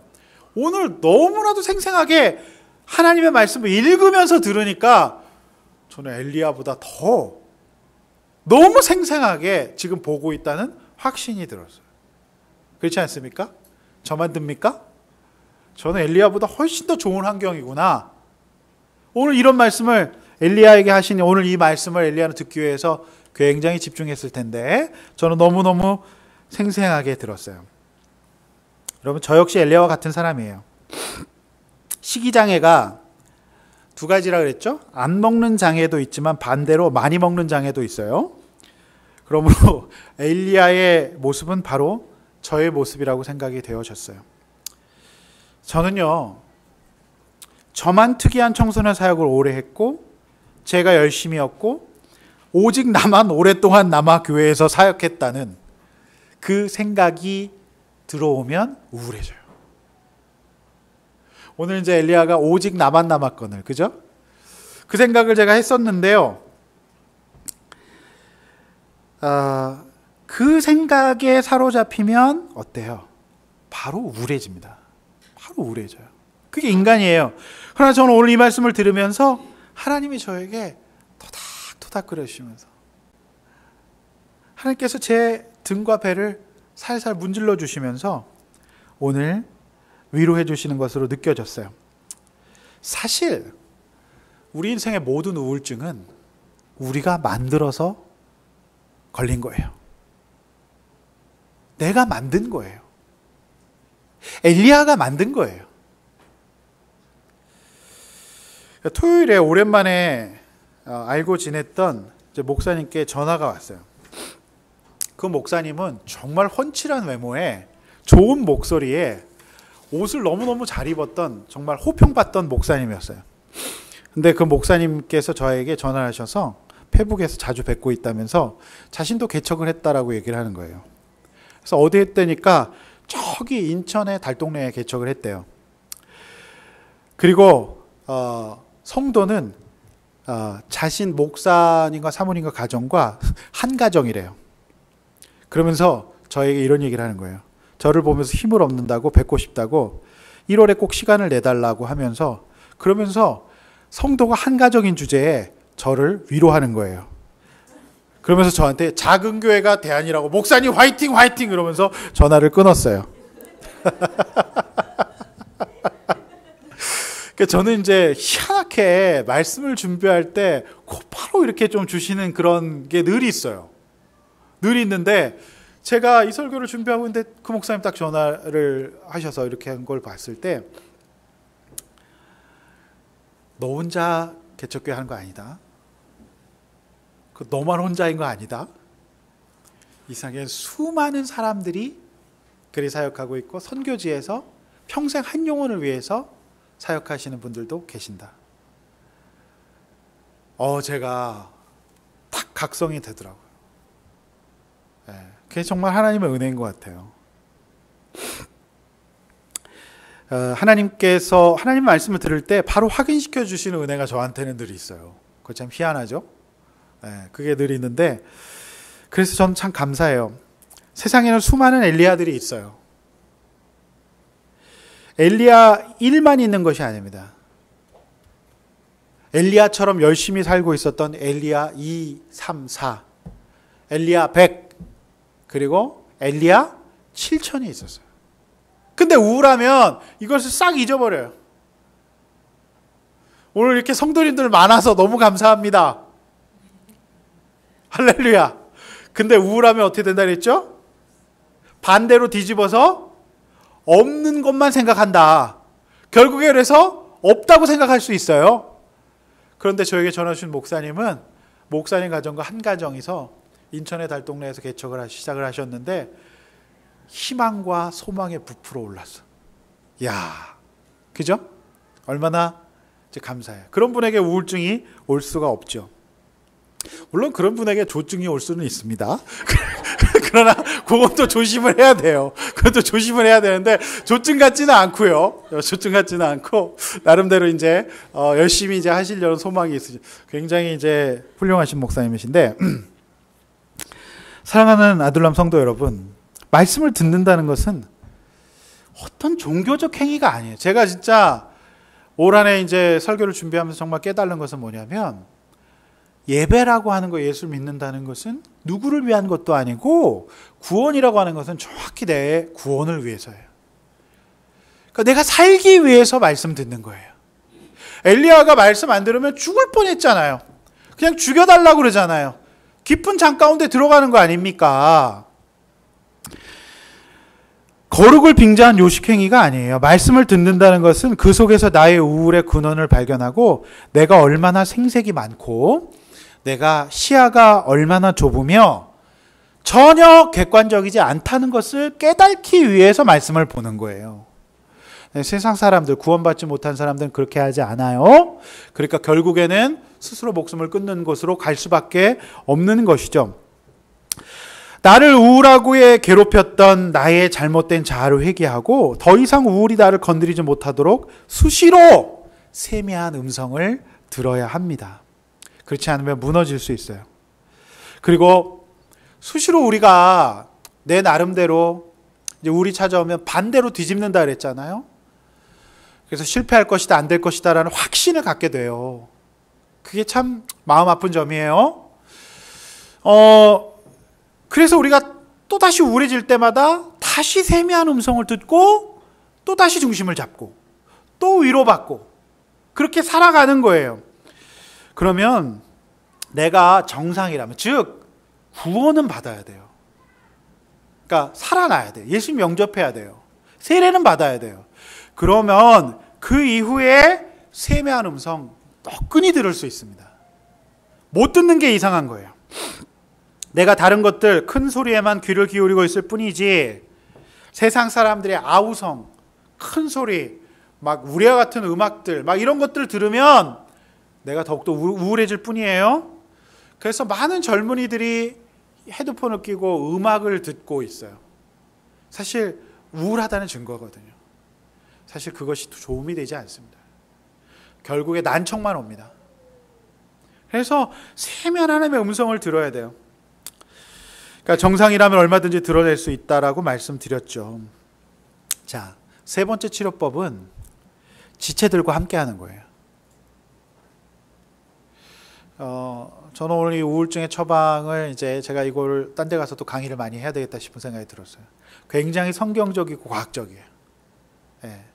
오늘 너무나도 생생하게 하나님의 말씀을 읽으면서 들으니까 저는 엘리야보다 더 너무 생생하게 지금 보고 있다는 확신이 들었어요. 그렇지 않습니까? 저만 듭니까? 저는 엘리야보다 훨씬 더 좋은 환경이구나. 오늘 이런 말씀을 엘리야에게 하신 오늘 이 말씀을 엘리야는 듣기 위해서 굉장히 집중했을 텐데 저는 너무너무 생생하게 들었어요. 여러분, 저 역시 엘리야와 같은 사람이에요. 식이장애가 두 가지라 그랬죠? 안 먹는 장애도 있지만 반대로 많이 먹는 장애도 있어요. 그러므로 엘리야의 모습은 바로 저의 모습이라고 생각이 되어졌어요. 저는요, 저만 특이한 청소년 사역을 오래 했고 제가 열심히였고 오직 나만 오랫동안 남아 교회에서 사역했다는 그 생각이 들어오면 우울해져요. 오늘 이제 엘리야가 오직 나만 남았거늘, 그죠? 그 생각을 제가 했었는데요. 그 생각에 사로잡히면 어때요? 바로 우울해집니다. 바로 우울해져요. 그게 인간이에요. 그러나 저는 오늘 이 말씀을 들으면서 하나님이 저에게 토닥토닥 그러시면서 하나님께서 제 등과 배를 살살 문질러 주시면서 오늘 위로해 주시는 것으로 느껴졌어요. 사실 우리 인생의 모든 우울증은 우리가 만들어서 걸린 거예요. 내가 만든 거예요. 엘리야가 만든 거예요. 토요일에 오랜만에 알고 지냈던 목사님께 전화가 왔어요. 그 목사님은 정말 훤칠한 외모에 좋은 목소리에 옷을 너무너무 잘 입었던 정말 호평받던 목사님이었어요. 근데 그 목사님께서 저에게 전화를 하셔서 페북에서 자주 뵙고 있다면서 자신도 개척을 했다라고 얘기를 하는 거예요. 그래서 어디 했다니까 저기 인천의 달동네에 개척을 했대요. 그리고 성도는 자신 목사님과 사모님과 가정과 한 가정이래요. 그러면서 저에게 이런 얘기를 하는 거예요. 저를 보면서 힘을 얻는다고, 뵙고 싶다고 1월에 꼭 시간을 내달라고 하면서, 그러면서 성도가 한 가정인 주제에 저를 위로하는 거예요. 그러면서 저한테 작은 교회가 대안이라고, 목사님 화이팅 화이팅 그러면서 전화를 끊었어요. 저는 이제 희한하게 말씀을 준비할 때 곧바로 이렇게 좀 주시는 그런 게 늘 있어요. 늘 있는데 제가 이 설교를 준비하고 있는데 그 목사님 딱 전화를 하셔서 이렇게 한 걸 봤을 때, 너 혼자 개척교회 하는 거 아니다. 너만 혼자인 거 아니다. 이 세상에 수많은 사람들이 그리 사역하고 있고 선교지에서 평생 한 영혼을 위해서 사역하시는 분들도 계신다. 제가 딱 각성이 되더라고요. 그게 정말 하나님의 은혜인 것 같아요. 하나님께서 하나님 말씀을 들을 때 바로 확인시켜 주시는 은혜가 저한테는 늘 있어요. 그거 참 희한하죠? 그게 늘 있는데, 그래서 저는 참 감사해요. 세상에는 수많은 엘리야들이 있어요. 엘리야 1만 있는 것이 아닙니다. 엘리야처럼 열심히 살고 있었던 엘리야 2, 3, 4, 엘리야 100, 그리고 엘리야 7천이 있었어요. 근데 우울하면 이것을 싹 잊어버려요. 오늘 이렇게 성도님들 많아서 너무 감사합니다. 할렐루야. 근데 우울하면 어떻게 된다 그랬죠? 반대로 뒤집어서 없는 것만 생각한다. 결국에 그래서 없다고 생각할 수 있어요. 그런데 저에게 전화 주신 목사님은 목사님 가정과 한 가정이서 인천의 달동네에서 개척을 시작을 하셨는데 희망과 소망에 부풀어 올랐어. 야, 그죠? 얼마나 감사해요. 그런 분에게 우울증이 올 수가 없죠. 물론 그런 분에게 조증이 올 수는 있습니다. 그러나 그것도 조심을 해야 돼요. 그것도 조심을 해야 되는데 조증 같지는 않고요. 조증 같지는 않고 나름대로 이제 열심히 이제 하시려는 소망이 있으시죠. 굉장히 이제 훌륭하신 목사님이신데 사랑하는 아들람 성도 여러분, 말씀을 듣는다는 것은 어떤 종교적 행위가 아니에요. 제가 진짜 올 한 해 이제 설교를 준비하면서 정말 깨달은 것은 뭐냐면 예배라고 하는 거, 예수를 믿는다는 것은 누구를 위한 것도 아니고 구원이라고 하는 것은 정확히 내 구원을 위해서예요. 그러니까 내가 살기 위해서 말씀 듣는 거예요. 엘리야가 말씀 안 들으면 죽을 뻔했잖아요. 그냥 죽여달라고 그러잖아요. 깊은 잠 가운데 들어가는 거 아닙니까? 거룩을 빙자한 요식행위가 아니에요. 말씀을 듣는다는 것은 그 속에서 나의 우울의 근원을 발견하고 내가 얼마나 생색이 많고 내가 시야가 얼마나 좁으며 전혀 객관적이지 않다는 것을 깨닫기 위해서 말씀을 보는 거예요. 세상 사람들, 구원받지 못한 사람들은 그렇게 하지 않아요. 그러니까 결국에는 스스로 목숨을 끊는 곳으로 갈 수밖에 없는 것이죠. 나를 우울하고에 괴롭혔던 나의 잘못된 자아를 회개하고 더 이상 우울이 나를 건드리지 못하도록 수시로 세미한 음성을 들어야 합니다. 그렇지 않으면 무너질 수 있어요. 그리고 수시로 우리가 내 나름대로 이제 우울이 찾아오면 반대로 뒤집는다 그랬잖아요. 그래서 실패할 것이다, 안 될 것이다 라는 확신을 갖게 돼요. 그게 참 마음 아픈 점이에요. 그래서 우리가 또다시 우울해질 때마다 다시 세미한 음성을 듣고 또다시 중심을 잡고 또 위로받고 그렇게 살아가는 거예요. 그러면 내가 정상이라면, 즉 구원은 받아야 돼요. 그러니까 살아나야 돼요. 예수님 영접해야 돼요. 세례는 받아야 돼요. 그러면 그 이후에 세미한 음성 떡끈히 들을 수 있습니다. 못 듣는 게 이상한 거예요. 내가 다른 것들 큰 소리에만 귀를 기울이고 있을 뿐이지 세상 사람들의 아우성, 큰 소리, 막 우리와 같은 음악들, 막 이런 것들을 들으면 내가 더욱더 우울해질 뿐이에요. 그래서 많은 젊은이들이 헤드폰을 끼고 음악을 듣고 있어요. 사실 우울하다는 증거거든요. 사실 그것이 도움이 되지 않습니다. 결국에 난청만 옵니다. 그래서 세미한 하나님의 음성을 들어야 돼요. 그러니까 정상이라면 얼마든지 드러낼 수 있다라고 말씀드렸죠. 자, 세 번째 치료법은 지체들과 함께하는 거예요. 저는 오늘 이 우울증의 처방을 이제 제가 이걸 딴 데 가서 또 강의를 많이 해야 되겠다 싶은 생각이 들었어요. 굉장히 성경적이고 과학적이에요. 네.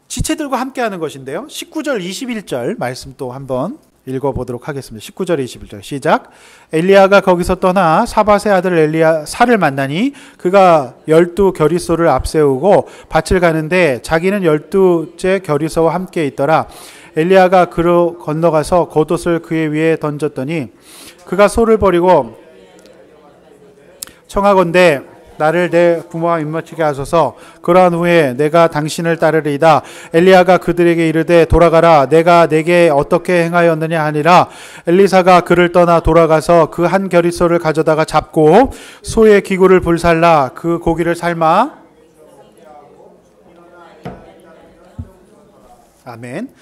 지체들과 함께하는 것인데요. 19절, 21절 말씀 또 한번 읽어보도록 하겠습니다. 19절, 21절 시작. 엘리야가 거기서 떠나 사밧의 아들 엘리야사를 만나니 그가 12 겨리소를 앞세우고 밭을 가는데 자기는 12째 겨리소와 함께 있더라. 엘리야가 그로 건너가서 겉옷을 그의 위에 던졌더니 그가 소를 버리고 청하건대 나를 내 부모와 입맞추게 하소서. 그러한 후에 내가 당신을 따르리이다. 엘리야가 그들에게 이르되 돌아가라. 내가 내게 어떻게 행하였느냐 하니라. 엘리사가 그를 떠나 돌아가서 그 한 겨리소를 가져다가 잡고 소의 기구를 불살라 그 고기를 삶아. 아멘.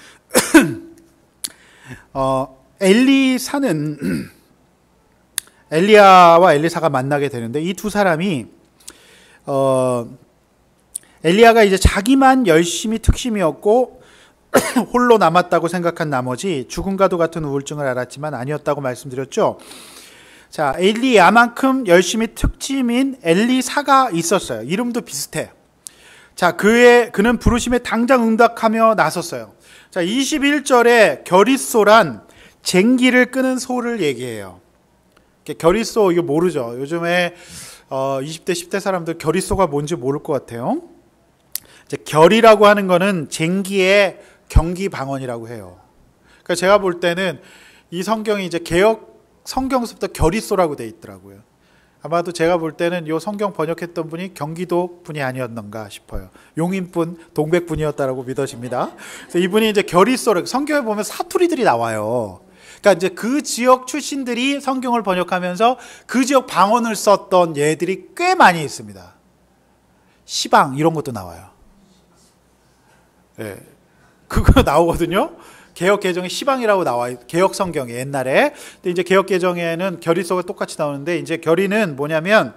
엘리사는 엘리야와 엘리사가 만나게 되는데 이 두 사람이 엘리야가 이제 자기만 열심히 특심이었고 홀로 남았다고 생각한 나머지 죽음과도 같은 우울증을 앓았지만 아니었다고 말씀드렸죠. 자, 엘리야만큼 열심히 특심인 엘리사가 있었어요. 이름도 비슷해. 자, 그는 부르심에 당장 응답하며 나섰어요. 자, 21절에 겨릿소란 쟁기를 끄는 소를 얘기해요. 겨릿소 이거 모르죠. 요즘에 20대 10대 사람들 겨릿소가 뭔지 모를 것 같아요. 이제 결이라고 하는 거는 쟁기의 경기 방언이라고 해요. 그러니까 제가 볼 때는 이 성경이 이제 개역 성경서부터 겨릿소라고 돼 있더라고요. 아마도 제가 볼 때는 이 성경 번역했던 분이 경기도 분이 아니었는가 싶어요. 용인분, 동백분이었다라고 믿어집니다. 그래서 이분이 이제 겨릿소를 성경에 보면 사투리들이 나와요. 그러니까 이제 그 지역 출신들이 성경을 번역하면서 그 지역 방언을 썼던 예들이 꽤 많이 있습니다. 시방 이런 것도 나와요. 예, 그거 나오거든요. 개역 개정에 시방이라고 나와요. 개역 성경에 옛날에. 근데 이제 개역 개정에는 겨릿소가 똑같이 나오는데 이제 겨리는 뭐냐면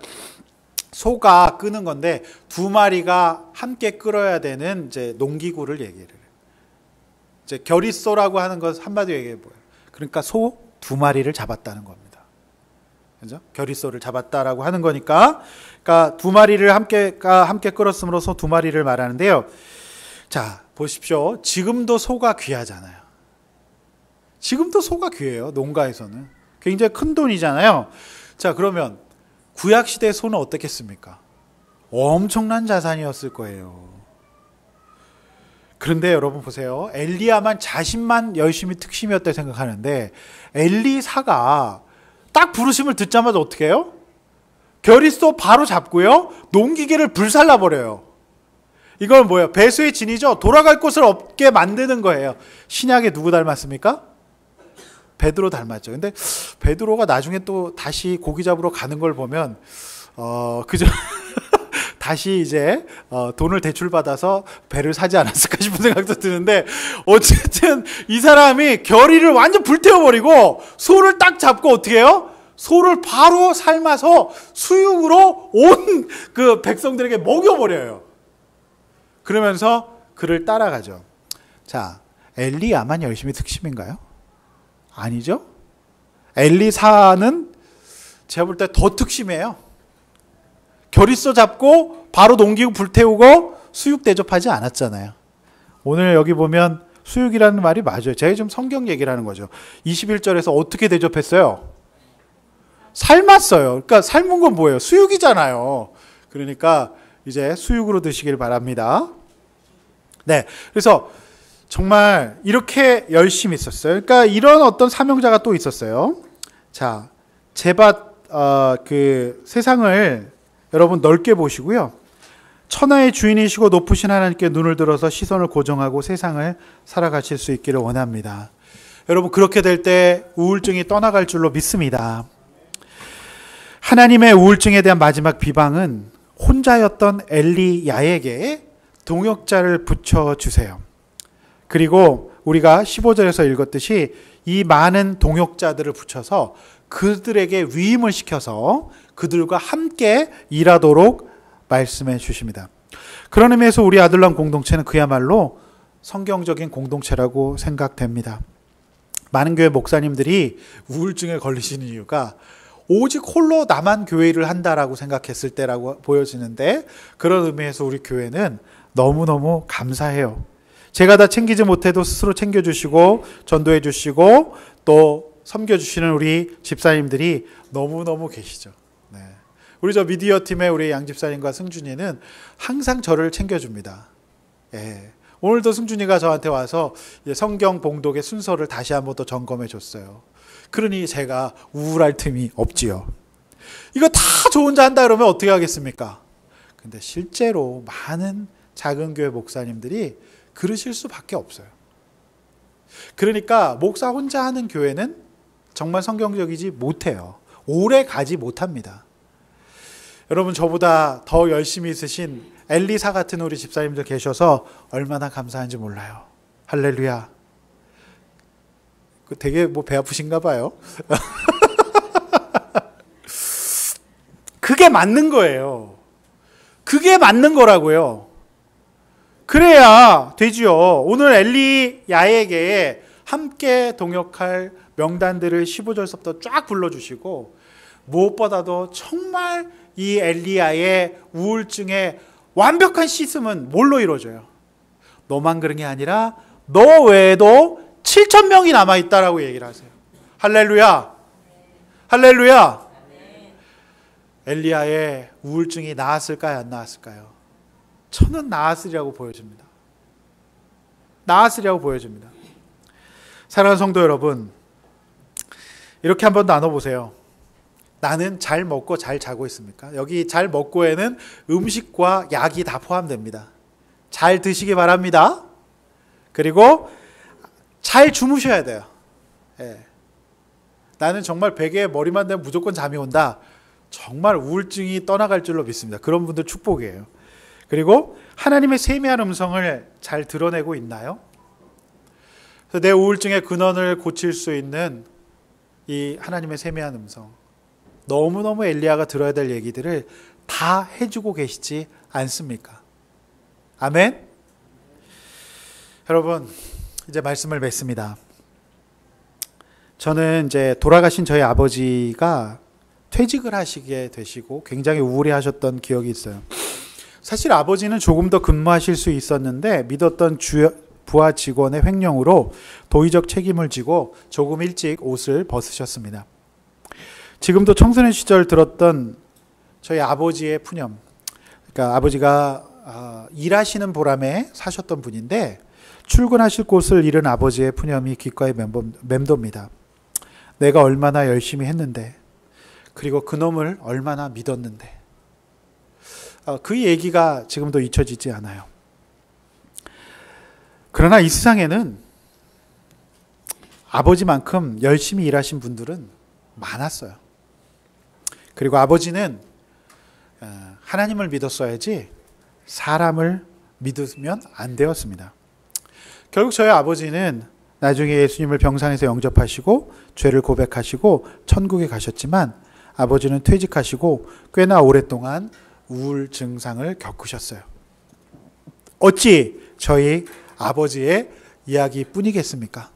소가 끄는 건데 두 마리가 함께 끌어야 되는 이제 농기구를 얘기를 해요. 이제 겨릿소라고 하는 것 한마디로 얘기해 보여요. 그러니까 소 두 마리를 잡았다는 겁니다. 그죠? 겨릿소를 잡았다라고 하는 거니까, 그러니까 두 마리를 함께 끌었음으로써 두 마리를 말하는데요. 자, 보십시오. 지금도 소가 귀하잖아요. 지금도 소가 귀해요. 농가에서는. 굉장히 큰 돈이잖아요. 자, 그러면 구약시대의 소는 어떻겠습니까? 엄청난 자산이었을 거예요. 그런데 여러분 보세요. 엘리야만 자신만 열심히 특심이었다고 생각하는데 엘리사가 딱 부르심을 듣자마자 어떻게 해요? 겨릿소 바로 잡고요. 농기계를 불살라버려요. 이건 뭐예요? 배수의 진이죠. 돌아갈 곳을 없게 만드는 거예요. 신약에 누구 닮았습니까? 베드로 닮았죠. 근데 베드로가 나중에 또 다시 고기 잡으러 가는 걸 보면 그저 다시 이제 돈을 대출받아서 배를 사지 않았을까 싶은 생각도 드는데 어쨌든 이 사람이 겨리를 완전 불태워버리고 소를 딱 잡고 어떻게 해요? 소를 바로 삶아서 수육으로 온 그 백성들에게 먹여버려요. 그러면서 그를 따라가죠. 자, 엘리야만 열심히 특심인가요? 아니죠. 엘리사는 제가 볼 때 더 특심이에요. 겨릿소 잡고 바로 농기구 불태우고 수육 대접하지 않았잖아요. 오늘 여기 보면 수육이라는 말이 맞아요. 제가 지금 성경 얘기를 하는 거죠. 21절에서 어떻게 대접했어요? 삶았어요. 그러니까 삶은 건 뭐예요? 수육이잖아요. 그러니까 이제 수육으로 드시길 바랍니다. 네, 그래서 정말 이렇게 열심히 있었어요. 그러니까 이런 어떤 사명자가 또 있었어요. 자, 제밭 그 세상을 여러분 넓게 보시고요. 천하의 주인이시고 높으신 하나님께 눈을 들어서 시선을 고정하고 세상을 살아가실 수 있기를 원합니다. 여러분 그렇게 될 때 우울증이 떠나갈 줄로 믿습니다. 하나님의 우울증에 대한 마지막 비방은 혼자였던 엘리야에게 동역자를 붙여주세요. 그리고 우리가 15절에서 읽었듯이 이 많은 동역자들을 붙여서 그들에게 위임을 시켜서 그들과 함께 일하도록 말씀해 주십니다. 그런 의미에서 우리 아들람 공동체는 그야말로 성경적인 공동체라고 생각됩니다. 많은 교회 목사님들이 우울증에 걸리시는 이유가 오직 홀로 나만 교회 일을 한다라고 생각했을 때라고 보여지는데 그런 의미에서 우리 교회는 너무너무 감사해요. 제가 다 챙기지 못해도 스스로 챙겨주시고 전도해 주시고 또 섬겨주시는 우리 집사님들이 너무너무 계시죠. 네. 우리 저 미디어 팀의 우리 양 집사님과 승준이는 항상 저를 챙겨줍니다. 예. 오늘도 승준이가 저한테 와서 성경 봉독의 순서를 다시 한번 더 점검해 줬어요. 그러니 제가 우울할 틈이 없지요. 이거 다 저 혼자 한다 그러면 어떻게 하겠습니까? 근데 실제로 많은 작은 교회 목사님들이 그러실 수밖에 없어요. 그러니까 목사 혼자 하는 교회는 정말 성경적이지 못해요. 오래 가지 못합니다. 여러분 저보다 더 열심히 있으신 엘리사 같은 우리 집사님들 계셔서 얼마나 감사한지 몰라요. 할렐루야. 되게 배 아프신가 봐요. 그게 맞는 거예요. 그게 맞는 거라고요. 그래야 되지요. 오늘 엘리야에게 함께 동역할 명단들을 15절서부터 쫙 불러주시고, 무엇보다도 정말 이 엘리야의 우울증의 완벽한 씻음은 뭘로 이루어져요? 너만 그런 게 아니라 너 외에도 7,000명이 남아있다라고 얘기를 하세요. 할렐루야. 할렐루야. 엘리야의 우울증이 나았을까요? 안 나았을까요? 저는 나았으리라고 보여집니다. 나았으리라고 보여집니다. 사랑하는 성도 여러분, 이렇게 한번 나눠보세요. 나는 잘 먹고 잘 자고 있습니까? 여기 잘 먹고에는 음식과 약이 다 포함됩니다. 잘 드시기 바랍니다. 그리고 잘 주무셔야 돼요. 예. 나는 정말 베개에 머리만 대면 무조건 잠이 온다. 정말 우울증이 떠나갈 줄로 믿습니다. 그런 분들 축복이에요. 그리고 하나님의 세미한 음성을 잘 드러내고 있나요? 그래서 내 우울증의 근원을 고칠 수 있는 이 하나님의 세미한 음성, 너무너무 엘리야가 들어야 될 얘기들을 다 해주고 계시지 않습니까? 아멘? 여러분, 이제 말씀을 맺습니다. 저는 이제 돌아가신 저희 아버지가 퇴직을 하시게 되시고 굉장히 우울해 하셨던 기억이 있어요. 사실 아버지는 조금 더 근무하실 수 있었는데 믿었던 부하 직원의 횡령으로 도의적 책임을 지고 조금 일찍 옷을 벗으셨습니다. 지금도 청소년 시절 들었던 저희 아버지의 푸념, 그러니까 아버지가 일하시는 보람에 사셨던 분인데 출근하실 곳을 잃은 아버지의 푸념이 귓가에 맴돕니다. 내가 얼마나 열심히 했는데, 그리고 그놈을 얼마나 믿었는데. 그 얘기가 지금도 잊혀지지 않아요. 그러나 이 세상에는 아버지만큼 열심히 일하신 분들은 많았어요. 그리고 아버지는 하나님을 믿었어야지 사람을 믿으면 안 되었습니다. 결국 저희 아버지는 나중에 예수님을 병상에서 영접하시고 죄를 고백하시고 천국에 가셨지만 아버지는 퇴직하시고 꽤나 오랫동안 우울 증상을 겪으셨어요. 어찌 저희 아버지의 이야기뿐이겠습니까?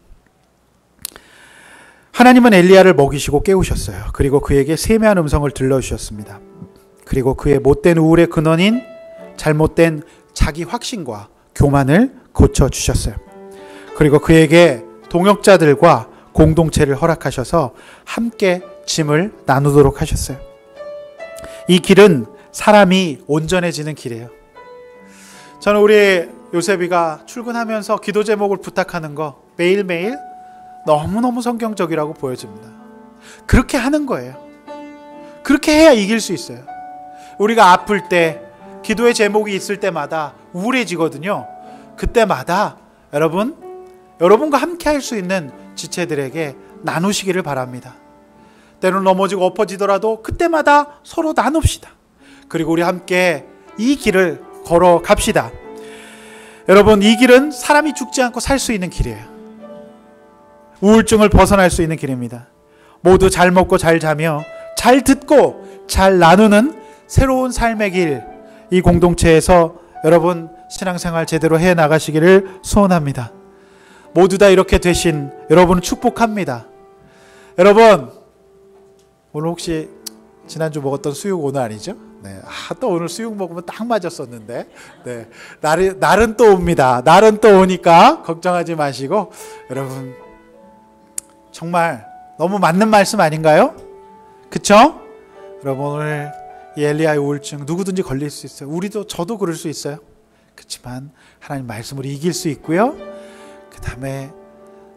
하나님은 엘리야를 먹이시고 깨우셨어요. 그리고 그에게 세미한 음성을 들려주셨습니다. 그리고 그의 못된 우울의 근원인 잘못된 자기 확신과 교만을 고쳐주셨어요. 그리고 그에게 동역자들과 공동체를 허락하셔서 함께 짐을 나누도록 하셨어요. 이 길은 사람이 온전해지는 길이에요. 저는 우리 요셉이가 출근하면서 기도 제목을 부탁하는 거 매일매일 너무너무 성경적이라고 보여집니다. 그렇게 하는 거예요. 그렇게 해야 이길 수 있어요. 우리가 아플 때 기도의 제목이 있을 때마다 우울해지거든요. 그때마다 여러분과 함께 할 수 있는 지체들에게 나누시기를 바랍니다. 때로는 넘어지고 엎어지더라도 그때마다 서로 나눕시다. 그리고 우리 함께 이 길을 걸어갑시다. 여러분, 이 길은 사람이 죽지 않고 살 수 있는 길이에요. 우울증을 벗어날 수 있는 길입니다. 모두 잘 먹고 잘 자며 잘 듣고 잘 나누는 새로운 삶의 길, 이 공동체에서 여러분 신앙생활 제대로 해나가시기를 소원합니다. 모두 다 이렇게 되신 여러분을 축복합니다. 여러분, 오늘 혹시 지난주 먹었던 수육 오늘 아니죠? 네. 또 오늘 수육 먹으면 딱 맞았었는데. 네. 날은 또 옵니다. 날은 또 오니까 걱정하지 마시고, 여러분, 정말 너무 맞는 말씀 아닌가요? 그쵸? 여러분, 오늘 이 엘리야의 우울증 누구든지 걸릴 수 있어요. 저도 그럴 수 있어요. 그렇지만 하나님 말씀으로 이길 수 있고요. 그 다음에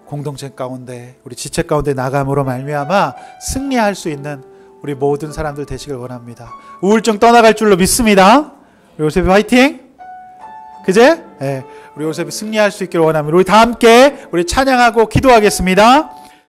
공동체 가운데, 우리 지체 가운데 나감으로 말미암아 승리할 수 있는 우리 모든 사람들 되시길 원합니다. 우울증 떠나갈 줄로 믿습니다. 우리 요셉이 화이팅! 그제? 네, 우리 요셉이 승리할 수 있기를 원합니다. 우리 다 함께 우리 찬양하고 기도하겠습니다.